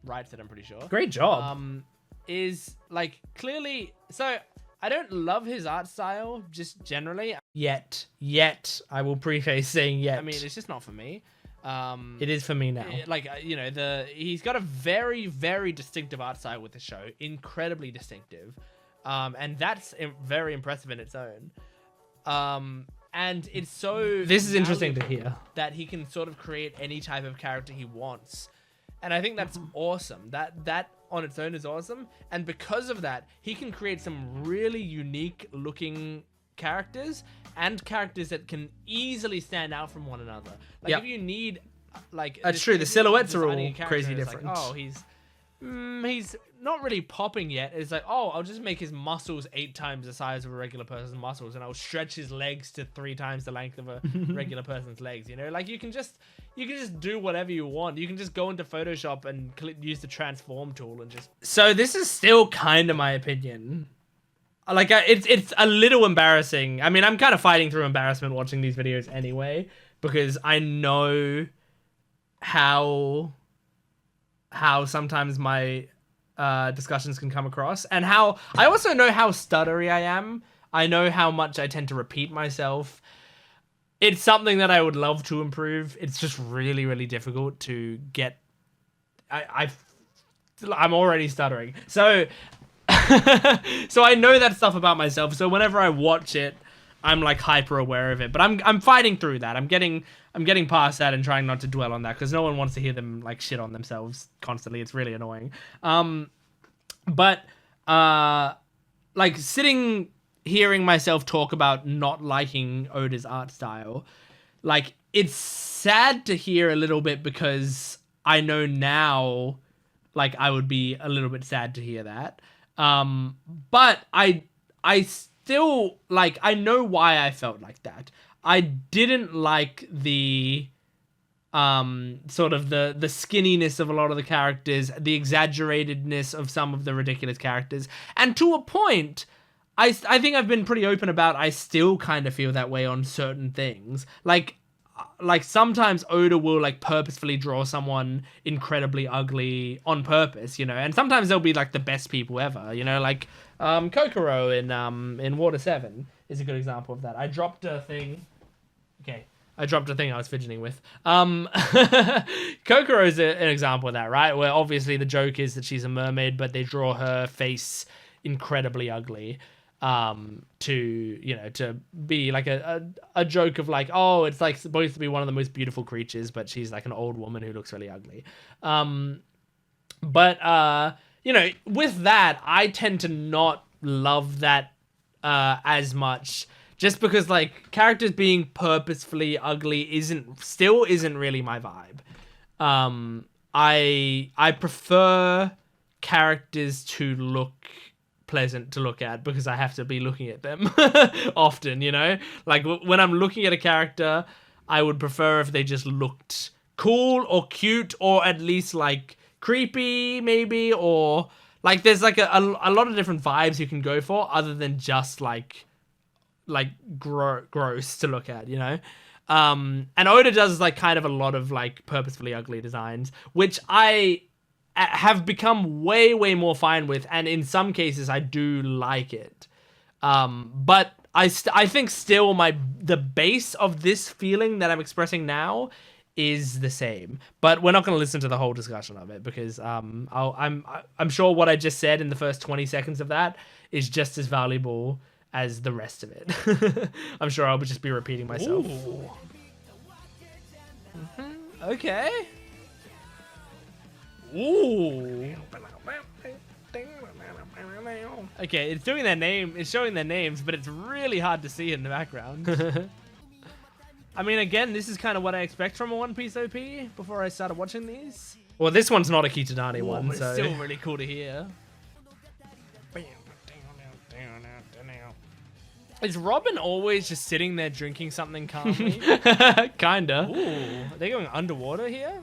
writes it. I'm pretty sure. Great job. Is like clearly. So I don't love his art style, just generally. Yet, I will preface saying yet. I mean, it's just not for me. It is for me now. Like, you know, he's got a very, very distinctive art style with the show. Incredibly distinctive. And that's very impressive in its own. And it's so... This is interesting to hear. That he can sort of create any type of character he wants. And I think that's awesome. That on its own is awesome. And because of that, he can create some really unique looking characters and characters that can easily stand out from one another. Like if you need like... That's true. The silhouettes are all crazy different. Like, oh, he's not really popping yet. It's like, oh, I'll just make his muscles 8 times the size of a regular person's muscles, and I'll stretch his legs to 3 times the length of a regular person's legs. You know, like you can just do whatever you want. You can just go into Photoshop and use the transform tool and just. So this is still kind of my opinion. Like it's a little embarrassing. I mean, I'm kind of fighting through embarrassment watching these videos anyway, because I know how sometimes my discussions can come across, and how I also know how stuttery I am. I know how much I tend to repeat myself. It's something that I would love to improve. It's just really, really difficult to get. I'm already stuttering. So I know that stuff about myself. So whenever I watch it, I'm like hyper aware of it. But I'm fighting through that. I'm getting past that and trying not to dwell on that, because no one wants to hear them like shit on themselves constantly. It's really annoying. But like hearing myself talk about not liking Oda's art style, like it's sad to hear a little bit, because I know now, like I would be a little bit sad to hear that. But I still, like, I know why I felt like that. I didn't like the sort of the skinniness of a lot of the characters, the exaggeratedness of some of the ridiculous characters, and to a point, I think I've been pretty open about, I still kind of feel that way on certain things. Like sometimes Oda will like purposefully draw someone incredibly ugly on purpose, you know, and sometimes they'll be like the best people ever, you know, like Kokoro in Water 7 is a good example of that. I dropped a thing I was fidgeting with. Kokoro is an example of that, right? Where obviously the joke is that she's a mermaid, but they draw her face incredibly ugly. To be like a joke of like, oh, it's like supposed to be one of the most beautiful creatures, but she's like an old woman who looks really ugly. But you know, with that, I tend to not love that as much, just because like characters being purposefully ugly isn't really my vibe. I prefer characters to look pleasant to look at, because I have to be looking at them often, you know, like when I'm looking at a character, I would prefer if they just looked cool or cute, or at least like creepy maybe, or like there's like a lot of different vibes you can go for other than just like gross to look at, you know. And Oda does like kind of a lot of like purposefully ugly designs, which I have become way more fine with, and in some cases I do like it. But I think still the base of this feeling that I'm expressing now is the same. But we're not going to listen to the whole discussion of it, because I'm sure what I just said in the first 20 seconds of that is just as valuable as the rest of it. I'm sure I'll just be repeating myself. Okay. Ooh. Okay, it's doing their name. It's showing their names, but it's really hard to see in the background. I mean, again, this is kind of what I expect from a One Piece OP before I started watching these. Well, this one's not a Kitadani one, but so it's still really cool to hear. Is Robin always just sitting there drinking something calmly? Kinda. Ooh, are they going underwater here?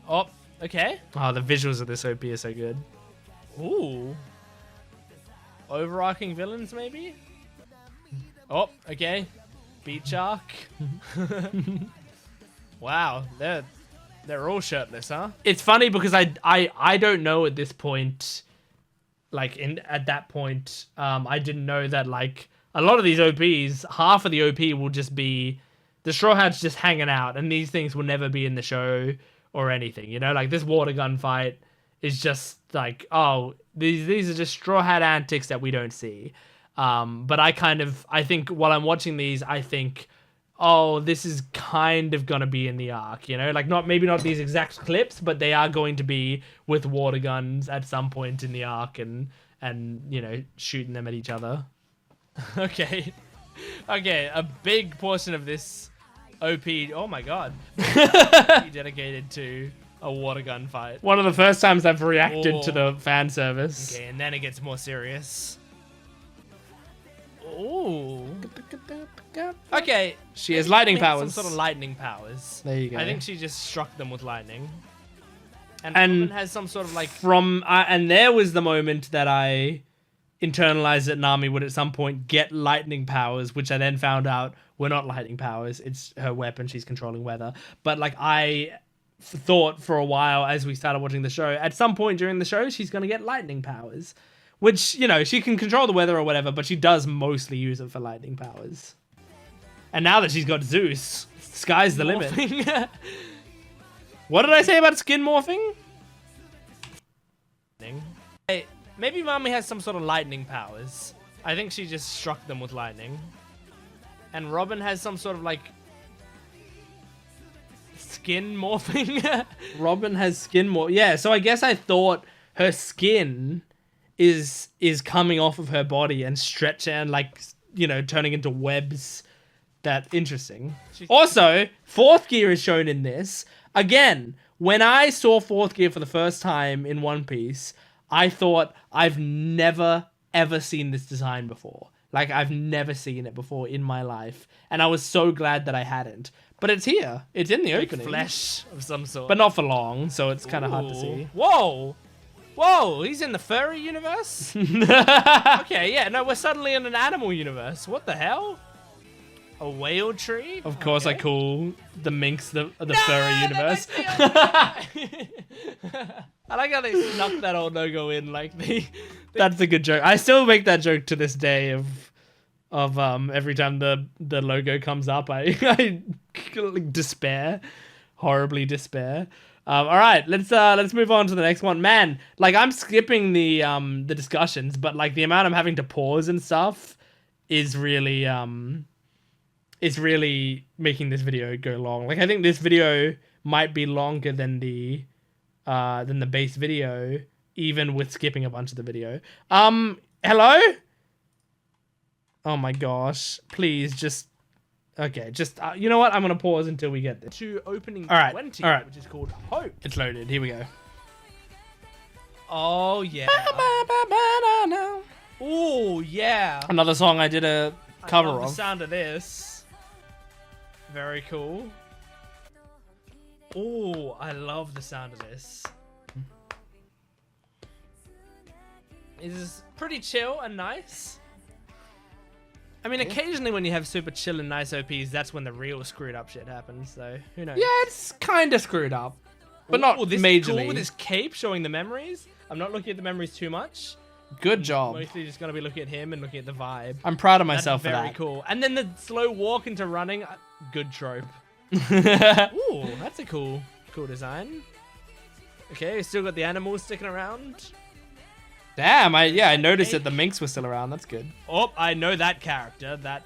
Oh, okay. Oh, the visuals of this OP are so good. Ooh. Overarching villains, maybe? Oh, okay. Beach shark. Wow, they're all shirtless, huh? It's funny because I don't know at this point like at that point, I didn't know that like a lot of these OPs, half of the OP will just be the Straw Hats just hanging out, and these things will never be in the show or anything. You know, like this water gun fight is just like, oh, these are just Straw Hat antics that we don't see. But I think while I'm watching these, I think, oh, this is kind of gonna be in the arc, you know, like maybe not these exact clips, but they are going to be with water guns at some point in the arc, and you know, shooting them at each other. Okay, a big portion of this OP, oh my god, dedicated to a water gun fight. One of the first times I've reacted to the fan service. Okay, and then it gets more serious. Ooh. Okay. She has lightning powers. Some sort of lightning powers. There you go. I think she just struck them with lightning. And Robin has some sort of like... And there was the moment that I internalized that Nami would at some point get lightning powers, which I then found out were not lightning powers. It's her weapon. She's controlling weather. But like I thought for a while as we started watching the show, at some point during the show, she's going to get lightning powers. Which, you know, she can control the weather or whatever, but she does mostly use it for lightning powers. And now that she's got Zeus, sky's the limit. What did I say about skin morphing? Hey, maybe Nami has some sort of lightning powers. I think she just struck them with lightning. And Robin has some sort of like... skin morphing? Robin has skin morphing. Yeah, so I guess I thought her skin... is coming off of her body and stretching and like, you know, turning into webs. That interesting. Also, fourth gear is shown in this. Again, when I saw fourth gear for the first time in One Piece, I thought I've never ever seen this design before. Like I've never seen it before in my life. And I was so glad that I hadn't. But it's here. It's in the opening. Flesh of some sort. But not for long, so it's kind of hard to see. Whoa! Whoa, he's in the furry universe? Okay, yeah, no, we're suddenly in an animal universe. What the hell? A whale tree? Of course, I call the minks the furry universe. I like how they snuck that old logo in. Like That's a good joke. I still make that joke to this day of every time the logo comes up, I despair, horribly despair. All right, let's move on to the next one. Man, like I'm skipping the discussions, but like the amount I'm having to pause and stuff is really making this video go long. Like I think this video might be longer than the base video, even with skipping a bunch of the video. Hello? Oh my gosh! Please just. Okay, just, you know what? I'm going to pause until we get there. To opening 20, which is called Hope. It's loaded. Here we go. Oh, yeah. Oh, yeah. Another song I did a cover of. The sound of this. Very cool. Oh, I love the sound of this. This is pretty chill and nice. I mean, occasionally when you have super chill and nice OPs, that's when the real screwed up shit happens, so who knows? Yeah, it's kind of screwed up, but not majorly. Cool, this cape showing the memories. I'm not looking at the memories too much. Good job. Mostly just going to be looking at him and looking at the vibe. I'm proud of myself for that. Very cool. And then the slow walk into running, good trope. Ooh, that's a cool design. Okay, we still got the animals sticking around. Damn, I noticed that the minks were still around. That's good. Oh, I know that character. That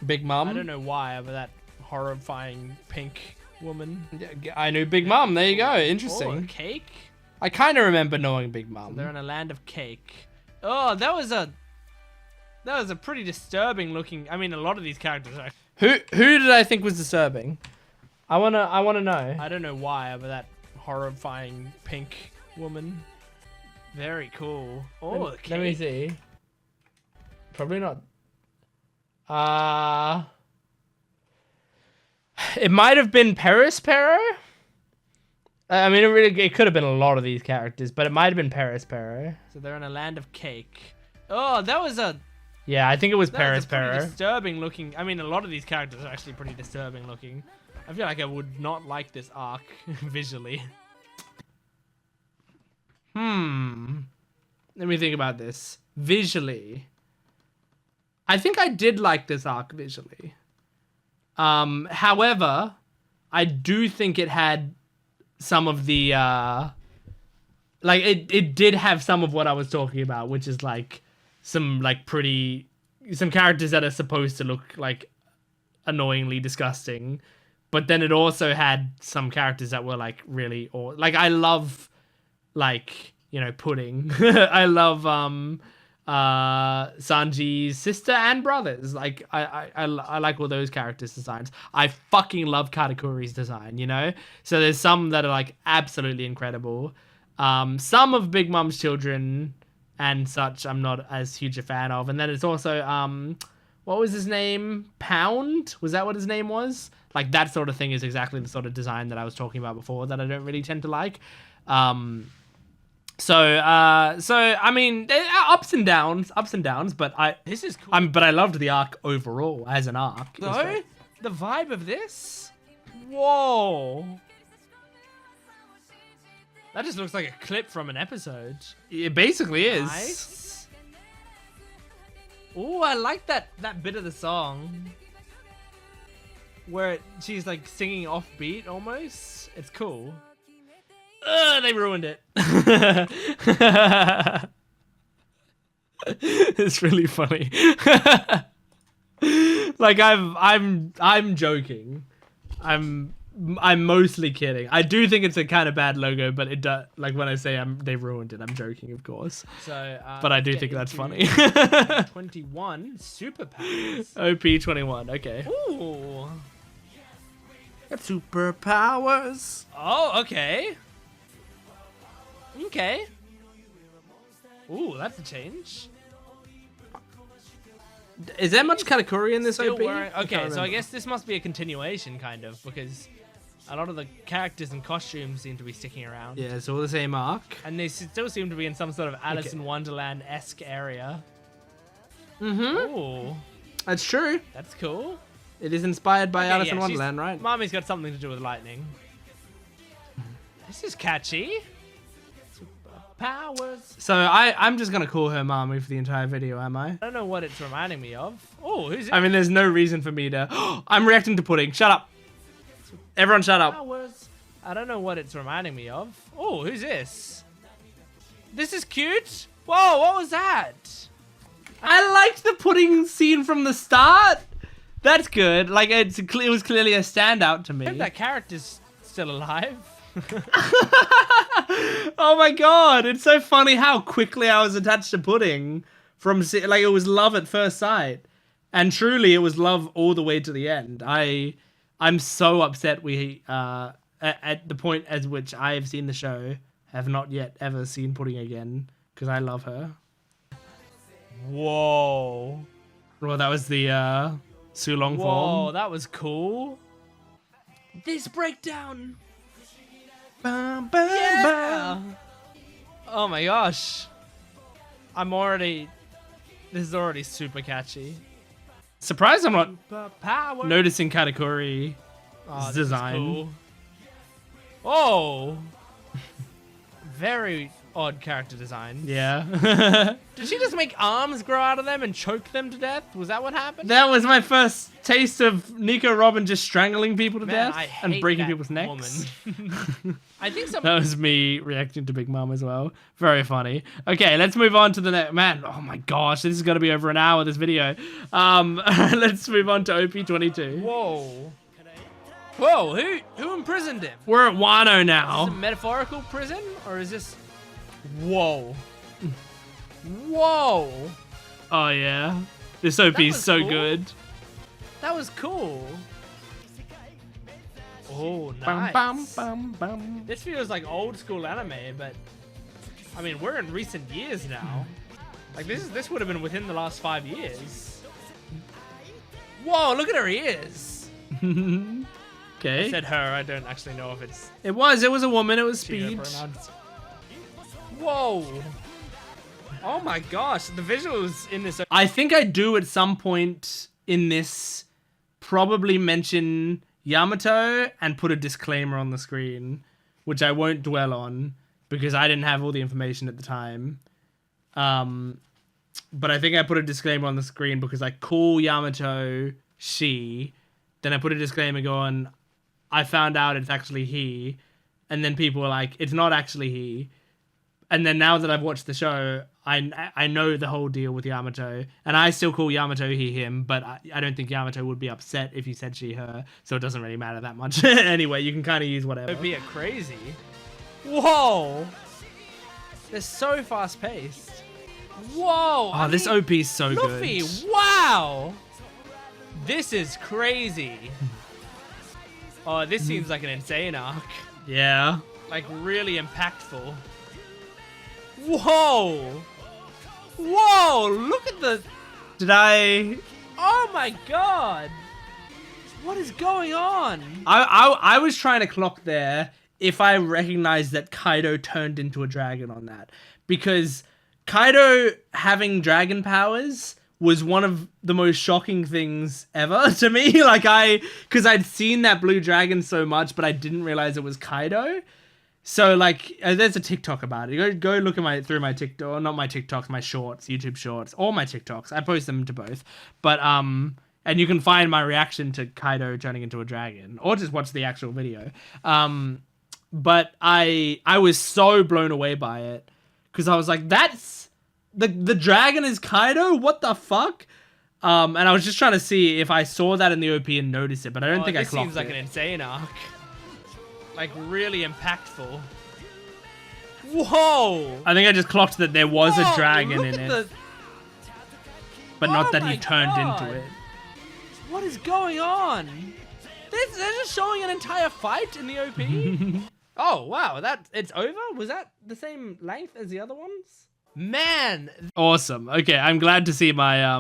Big Mom. I don't know why, but that horrifying pink woman. Yeah, I knew Big Mom. There you go. Interesting. Oh, cake? I kind of remember knowing Big Mom. So they're in a land of cake. Oh, that was a pretty disturbing looking. I mean, a lot of these characters are. Who did I think was disturbing? I wanna know. I don't know why, but that horrifying pink woman. Very cool. Oh, let me see. Probably not. It might have been Pero. I mean, it could have been a lot of these characters, but it might have been Pero. So they're in a land of cake. Oh, that was a. Yeah, I think it was Pero. Disturbing looking. I mean, a lot of these characters are actually pretty disturbing looking. I feel like I would not like this arc visually. let me think about this. Visually, I think I did like this arc visually. However, I do think it had some of the like it did have some of what I was talking about, which is like some characters that are supposed to look like annoyingly disgusting, but then it also had some characters that were like really, or like I love, like, you know, Pudding. I love Sanji's sister and brothers. Like I like all those characters' designs. I fucking love Katakuri's design, you know? So there's some that are like absolutely incredible. Some of Big Mom's children and such I'm not as huge a fan of. And then it's also what was his name? Pound? Was that what his name was? Like that sort of thing is exactly the sort of design that I was talking about before that I don't really tend to like. So I mean, there are ups and downs, but This is cool. but I loved the arc overall as an arc. So, the vibe of this? Whoa. That just looks like a clip from an episode. It basically is. Nice. Ooh, I like that bit of the song. Where she's like singing off beat almost. It's cool. They ruined it. It's really funny. Like I'm joking. I'm mostly kidding. I do think it's a kind of bad logo, but it does, like when I say they ruined it, I'm joking, of course. So, but I do think that's funny. 21 superpowers. OP 21. Okay. Ooh. Superpowers. Oh, okay. Okay. Ooh, that's a change. Is there much Katakuri in this Still OP? wearing... Okay, so I remember. guess this must be a continuation, kind of, because a lot of the characters and costumes seem to be sticking around. Yeah, it's all the same arc. And they still seem to be in some sort of Alice in Wonderland-esque area. Mm-hmm. Ooh, That's true. that's cool. It is inspired by Okay, Alice in yeah, Wonderland, right? Mommy's got something to do with lightning. This is catchy. Superpowers. So I'm just gonna call her Mommy for the entire video, am I? I don't know what it's reminding me of. Oh, who's it? I mean, there's no reason for me to... I'm reacting to Pudding. Shut up. Everyone shut up. Powers. I don't know what it's reminding me of. Oh, who's this? This is cute. Whoa, what was that? I liked the Pudding scene from the start. That's good. Like, it was clearly a standout to me. I hope that character's still alive. Oh my god, it's so funny how quickly I was attached to Pudding. Like, it was love at first sight. And truly, it was love all the way to the end. I'm so upset we, at the point at which I have seen the show, have not yet ever seen Pudding again. Because I love her. Whoa. Well, that was the, Sulong Whoa, form. that was cool. This breakdown. Bum, bum, Yeah. bum. Oh my gosh. This is already super catchy. Surprised I'm not Superpower. noticing Katakuri. Oh, this design. is cool. Oh. Very odd character design. Yeah. Did she just make arms grow out of them and choke them to death? Was that what happened? That was my first taste of Nico Robin just strangling people to Man, death I hate and breaking that people's necks. woman. I think some. That was me reacting to Big Mom as well. Very funny. Okay, let's move on to the next. Man, oh my gosh, this is going to be over an hour, this video. Let's move on to OP22. Whoa. Whoa, who imprisoned him? We're at Wano Is this a now. metaphorical prison? Or is this... Whoa. Whoa. Oh, yeah. This OP is was so cool. good. That was cool. Oh, Bum, nice. bum, bum, bum. This feels like old school anime, but... I mean, we're in recent years now. Like, this would have been within the last 5 years. Whoa, look at her ears. I Okay. said her, I don't actually know if it's It was a woman. It was she, her Speed. pronouns. Whoa. Oh my gosh, the visuals in this... I think I do at some point in this probably mention Yamato and put a disclaimer on the screen, which I won't dwell on because I didn't have all the information at the time. But I think I put a disclaimer on the screen because I call Yamato she. Then I put a disclaimer going, I found out it's actually he. And then people were like, it's not actually he. And then now that I've watched the show, I know the whole deal with Yamato. And I still call Yamato he, him. But I don't think Yamato would be upset if you said she, her. So it doesn't really matter that much. Anyway, you can kind of use whatever. It'd be a crazy. Whoa! They're so fast paced. Whoa! Oh, this OP is so Luffy, good. wow! This is crazy. Oh, this seems like an insane arc. Yeah. Like, really impactful. Whoa! Whoa! Look at the... Did I... Oh my god! What is going on? I was trying to clock there if I recognized that Kaido turned into a dragon on that. Because Kaido having dragon powers was one of the most shocking things ever to me. Like because I'd seen that blue dragon so much, but I didn't realize it was Kaido. So like, there's a TikTok about it. Go look at through my TikTok, not my TikToks, my shorts, YouTube shorts, or my TikToks. I post them to both. But and you can find my reaction to Kaido turning into a dragon, or just watch the actual video. But I was so blown away by it because I was like, that's the dragon is Kaido. What the fuck? And I was just trying to see if I saw that in the OP and noticed it, but I don't think I clocked it. This seems like an insane arc. Like, really impactful. Whoa! I think I just clocked that there was a dragon in it. But not that he turned into it. What is going on? They're just showing an entire fight in the OP? Oh, wow. It's over? Was that the same length as the other ones? Man! Awesome. Okay, I'm glad to see my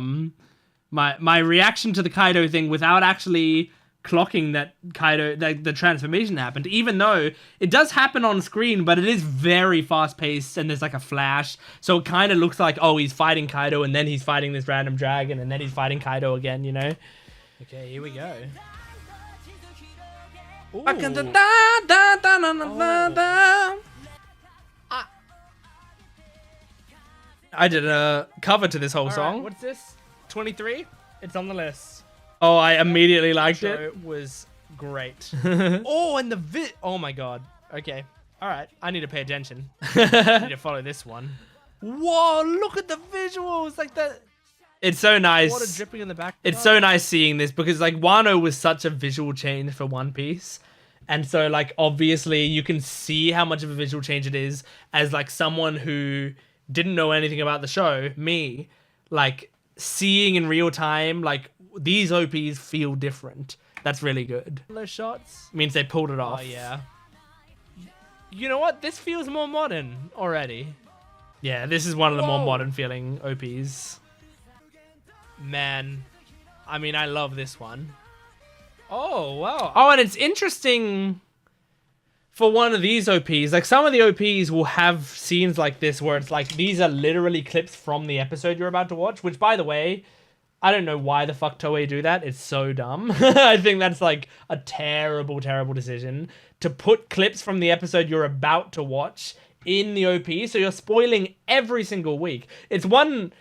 my reaction to the Kaido thing without actually clocking that Kaido, the transformation happened, even though it does happen on screen, but it is very fast paced and there's like a flash. So it kind of looks like, oh, he's fighting Kaido and then he's fighting this random dragon and then he's fighting Kaido again, you know? Okay, here we go. Ooh. I did a cover to this whole song. Right, what's this? 23? It's on the list. Oh, I immediately liked it. It was great. Oh, and oh my god. Okay. All right. I need to pay attention. I need to follow this one. Whoa, look at the visuals. Like that. It's so nice. Water dripping in the back. It's so nice seeing this because like Wano was such a visual change for One Piece. And so like obviously you can see how much of a visual change it is as like someone who didn't know anything about the show, me, like seeing in real time, like these OPs feel different. That's really good. Those shots means they pulled it off. Oh yeah. You know what? This feels more modern already. Yeah, this is one of the more modern feeling OPs. Man, I mean, I love this one. Oh, wow. Oh, and it's interesting for one of these OPs. Like, some of the OPs will have scenes like this where it's like, these are literally clips from the episode you're about to watch. Which, by the way, I don't know why the fuck Toei do that. It's so dumb. I think that's like a terrible, terrible decision to put clips from the episode you're about to watch in the OP, so you're spoiling every single week. It's one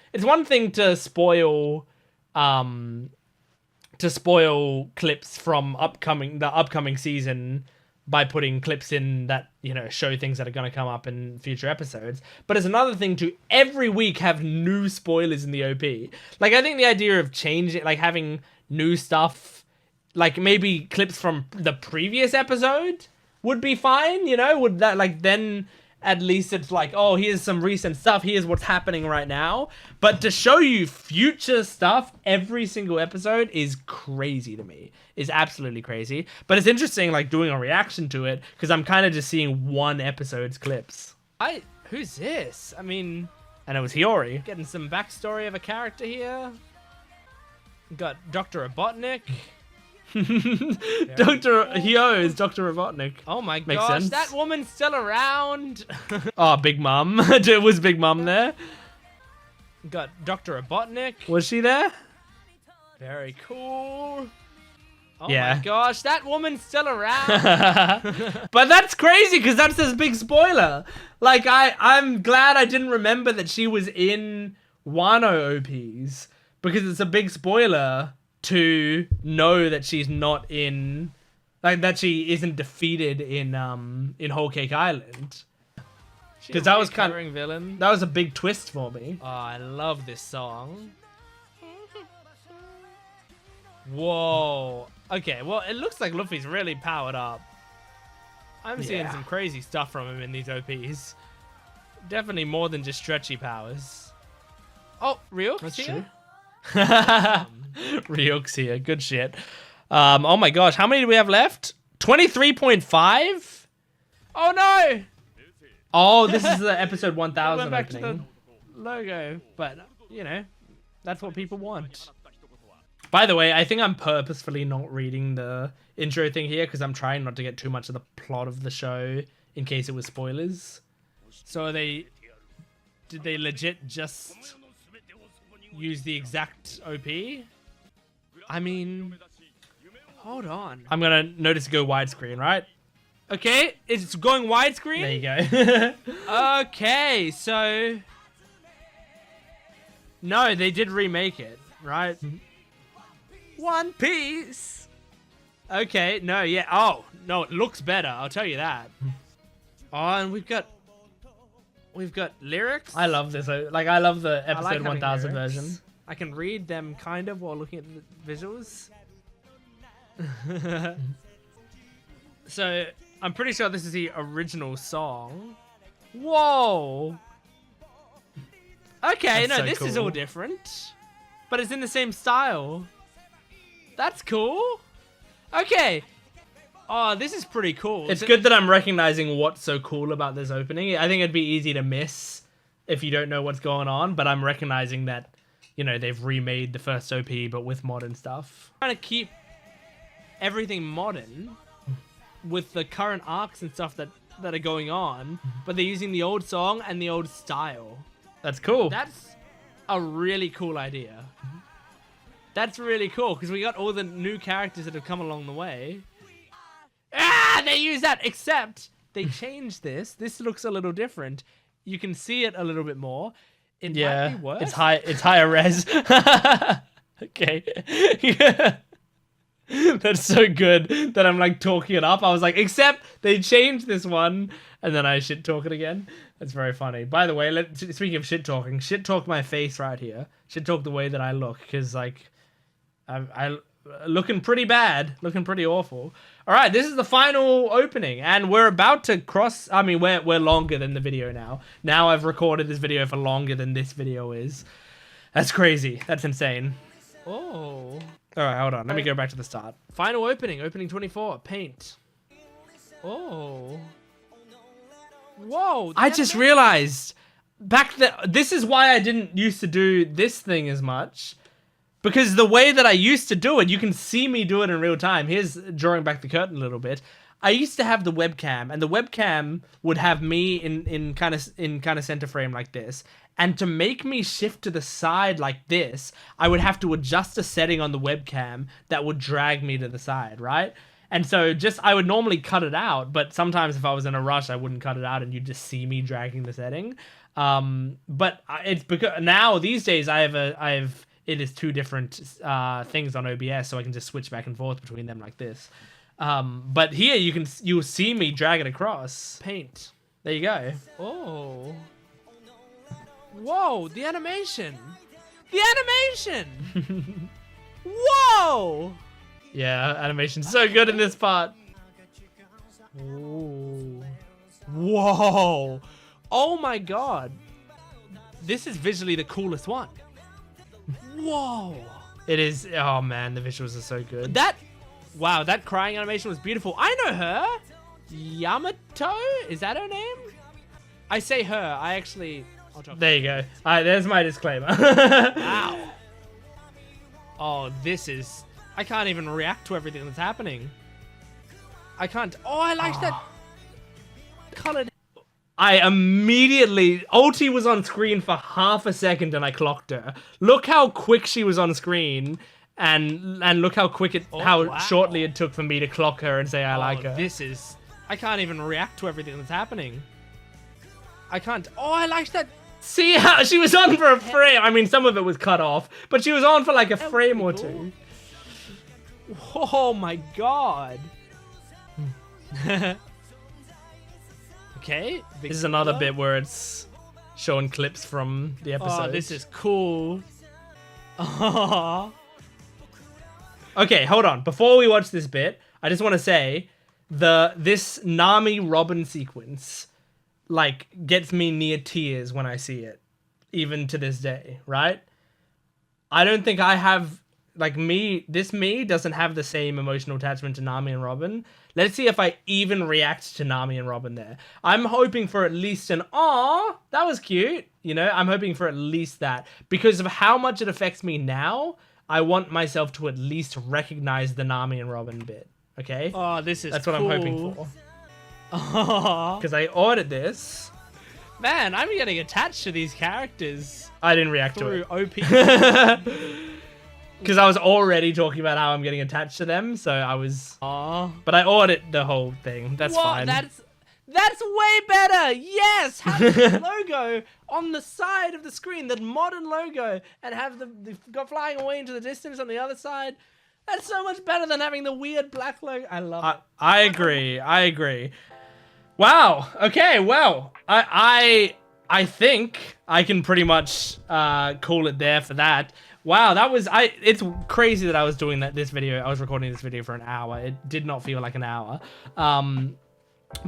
thing to spoil clips from the upcoming season by putting clips in that, you know, show things that are going to come up in future episodes. But it's another thing to every week have new spoilers in the OP. Like, I think the idea of changing, like having new stuff, like maybe clips from the previous episode would be fine, you know? Would that, like, then at least it's like, oh, here's some recent stuff, here's what's happening right now. But to show you future stuff every single episode is crazy to me. Is absolutely crazy. But it's interesting, like, doing a reaction to it, because I'm kind of just seeing one episode's clips. Who's this? I mean... And it was Hiyori. Getting some backstory of a character here. Got Dr. Robotnik. Hio is Dr. Robotnik. Oh my Makes gosh, sense. that woman's still around. Oh, Big Mom. Was Big Mom there? Got Dr. Robotnik. Was she there? Very cool. Oh Yeah. my gosh, that woman's still around. But that's crazy because that's this big spoiler. Like I'm glad I didn't remember that she was in Wano OPs because it's a big spoiler to know that she's not in, like that she isn't defeated in Whole Cake Island. Because that was kind of villain. that was a big twist for me. Oh, I love this song. Whoa. Okay, well, it looks like Luffy's really powered up. I'm seeing some crazy stuff from him in these OPs. Definitely more than just stretchy powers. Oh, Ryuk's That's here? true. Ryuk's here. Good shit. Oh my gosh, how many do we have left? 23.5? Oh no! Oh, this is the episode I 1000 went back opening. to the logo, but, you know, that's what people want. By the way, I think I'm purposefully not reading the intro thing here because I'm trying not to get too much of the plot of the show in case it was spoilers. So did they legit just use the exact OP? I mean, hold on. I'm gonna notice it go widescreen, right? Okay, it's going widescreen? There you go. Okay, so... No, they did remake it, right? One Piece! Okay, no, yeah. Oh, no, it looks better, I'll tell you that. Oh, and we've got lyrics. I love this. Like, I love the I episode like having 1000 lyrics. version. I can read them kind of while looking at the visuals. So, I'm pretty sure this is the original song. Whoa! Okay, That's no, so this is all cool. different. But it's in the same style. That's cool. Okay. Oh, this is pretty cool. It's good that I'm recognizing what's so cool about this opening. I think it'd be easy to miss if you don't know what's going on, but I'm recognizing that, you know, they've remade the first OP, but with modern stuff. Trying to keep everything modern with the current arcs and stuff that are going on, but they're using the old song and the old style. That's cool. That's a really cool idea. That's really cool because we got all the new characters that have come along the way. Ah, they use that, except they changed this. This looks a little different. You can see it a little bit more. It might be worse. It's higher res. Okay. That's so good that I'm like talking it up. I was like, except they changed this one, and then I shit talk it again. That's very funny. By the way, speaking of shit talking, shit talk my face right here. Shit talk the way that I look, because like, I looking pretty bad, looking pretty awful. All right, this is the final opening, and we're about to cross. I mean, we're longer than the video now. Now I've recorded this video for longer than this video is. That's crazy. That's insane. Oh. All right, hold on. Let me go back to the start. Final opening, opening 24, paint. Oh. Whoa. I just realized this is why I didn't used to do this thing as much. Because the way that I used to do it, you can see me do it in real time. Here's drawing back the curtain a little bit. I used to have the webcam, and the webcam would have me in kind of center frame like this. And to make me shift to the side like this, I would have to adjust a setting on the webcam that would drag me to the side, right? And so I would normally cut it out, but sometimes if I was in a rush, I wouldn't cut it out, and you'd just see me dragging the setting. But it's because now these days it is two different things on OBS, so I can just switch back and forth between them like this. But here you'll see me drag it across. Paint. There you go. Oh. Whoa, the animation. The animation. Whoa. Yeah, animation's so good in this part. Ooh. Whoa. Oh my god. This is visually the coolest one. Whoa. It is. Oh man, the visuals are so good. Wow, that crying animation was beautiful. I know her. Yamato? Is that her name? I say her. I'll talk. There you go. All right, there's my disclaimer. Wow. Oh, I can't even react to everything that's happening. I can't. Oh, I like that colored. I immediately... Ulti was on screen for half a second and I clocked her. Look how quick she was on screen. and look how quick how shortly it took for me to clock her and say I like her. I can't even react to everything that's happening. I can't. Oh, I like that. See how she was on for a frame. I mean, some of it was cut off, but she was on for like a frame or two. Oh my god. Okay. This is another bit where it's showing clips from the episode. Oh, this is cool. Oh. Okay, hold on. Before we watch this bit, I just want to say this Nami Robin sequence like gets me near tears when I see it, even to this day, right? I don't think I have like me doesn't have the same emotional attachment to Nami and Robin. Let's see if I even react to Nami and Robin there. I'm hoping for at least an "aw, that was cute." You know, I'm hoping for at least that because of how much it affects me now. I want myself to at least recognize the Nami and Robin bit. Okay? Oh, that's what cool. I'm hoping for. Oh. Because I ordered this. Man, I'm getting attached to these characters. I didn't react to it. OP. Because I was already talking about how I'm getting attached to them, so I was... Aww. But I ordered the whole thing. That's fine. That's way better! Yes! Have the logo on the side of the screen, that modern logo, and have the go flying away into the distance on the other side. That's so much better than having the weird black logo. I love it. I agree. Wow. Okay, well, I think I can pretty much call it there for that. Wow, it's crazy that I was doing this video. I was recording this video for an hour. It did not feel like an hour.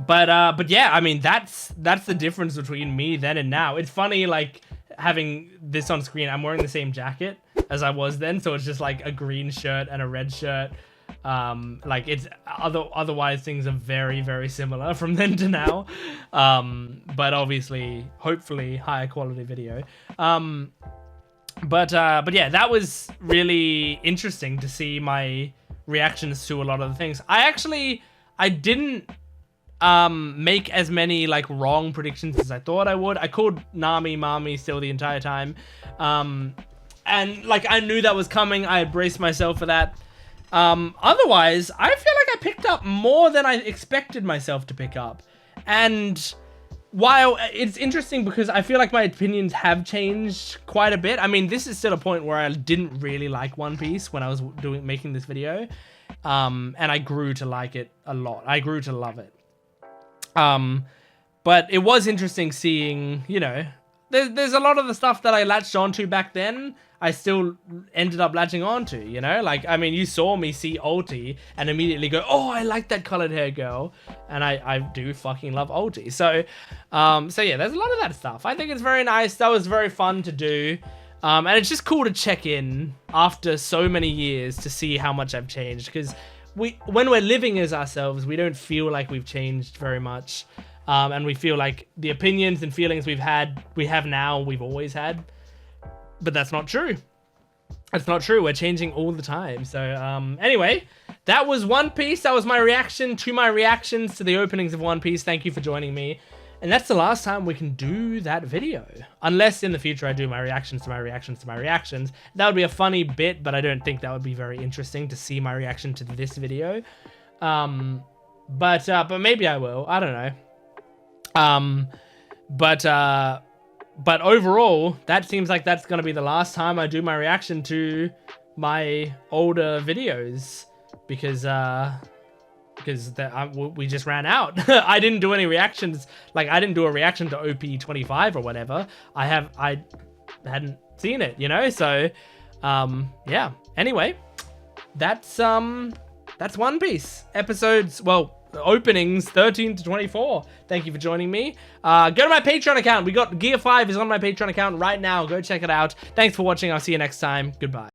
But yeah, I mean, that's the difference between me then and now. It's funny, like, having this on screen. I'm wearing the same jacket as I was then, so it's just like a green shirt and a red shirt. Like, it's otherwise things are very, very similar from then to now. But obviously, hopefully, higher quality video. But yeah, that was really interesting to see my reactions to a lot of the things. I didn't make as many like wrong predictions as I thought I would. I called Nami Mami still the entire time. And like I knew that was coming. I braced myself for that. Otherwise, I feel like I picked up more than I expected myself to pick up. And while it's interesting because I feel like my opinions have changed quite a bit. I mean, this is still a point where I didn't really like One Piece when I was making this video. And I grew to like it a lot. I grew to love it. But it was interesting seeing, you know, there's a lot of the stuff that I latched onto back then, I still ended up latching onto, you know? Like, I mean, you saw me see Ulti and immediately go, oh, I like that colored hair girl. And I do fucking love Ulti. So yeah, there's a lot of that stuff. I think it's very nice. That was very fun to do. And it's just cool to check in after so many years to see how much I've changed. Because when we're living as ourselves, we don't feel like we've changed very much. And we feel like the opinions and feelings we have now, we've always had. But that's not true. That's not true. We're changing all the time. So anyway, that was One Piece. That was my reaction to my reactions to the openings of One Piece. Thank you for joining me. And that's the last time we can do that video. Unless in the future I do my reactions to my reactions to my reactions. That would be a funny bit, but I don't think that would be very interesting to see my reaction to this video. But maybe I will. I don't know. But overall, that seems like that's going to be the last time I do my reaction to my older videos. Because we just ran out. I didn't do any reactions. Like, I didn't do a reaction to OP25 or whatever. I hadn't seen it, you know? So, yeah. Anyway, that's One Piece. Episodes, well, openings 13 to 24. Thank you for joining me. Go to my Patreon account. We got Gear 5 is on my Patreon account right now. Go check it out. Thanks for watching. I'll see you next time. Goodbye.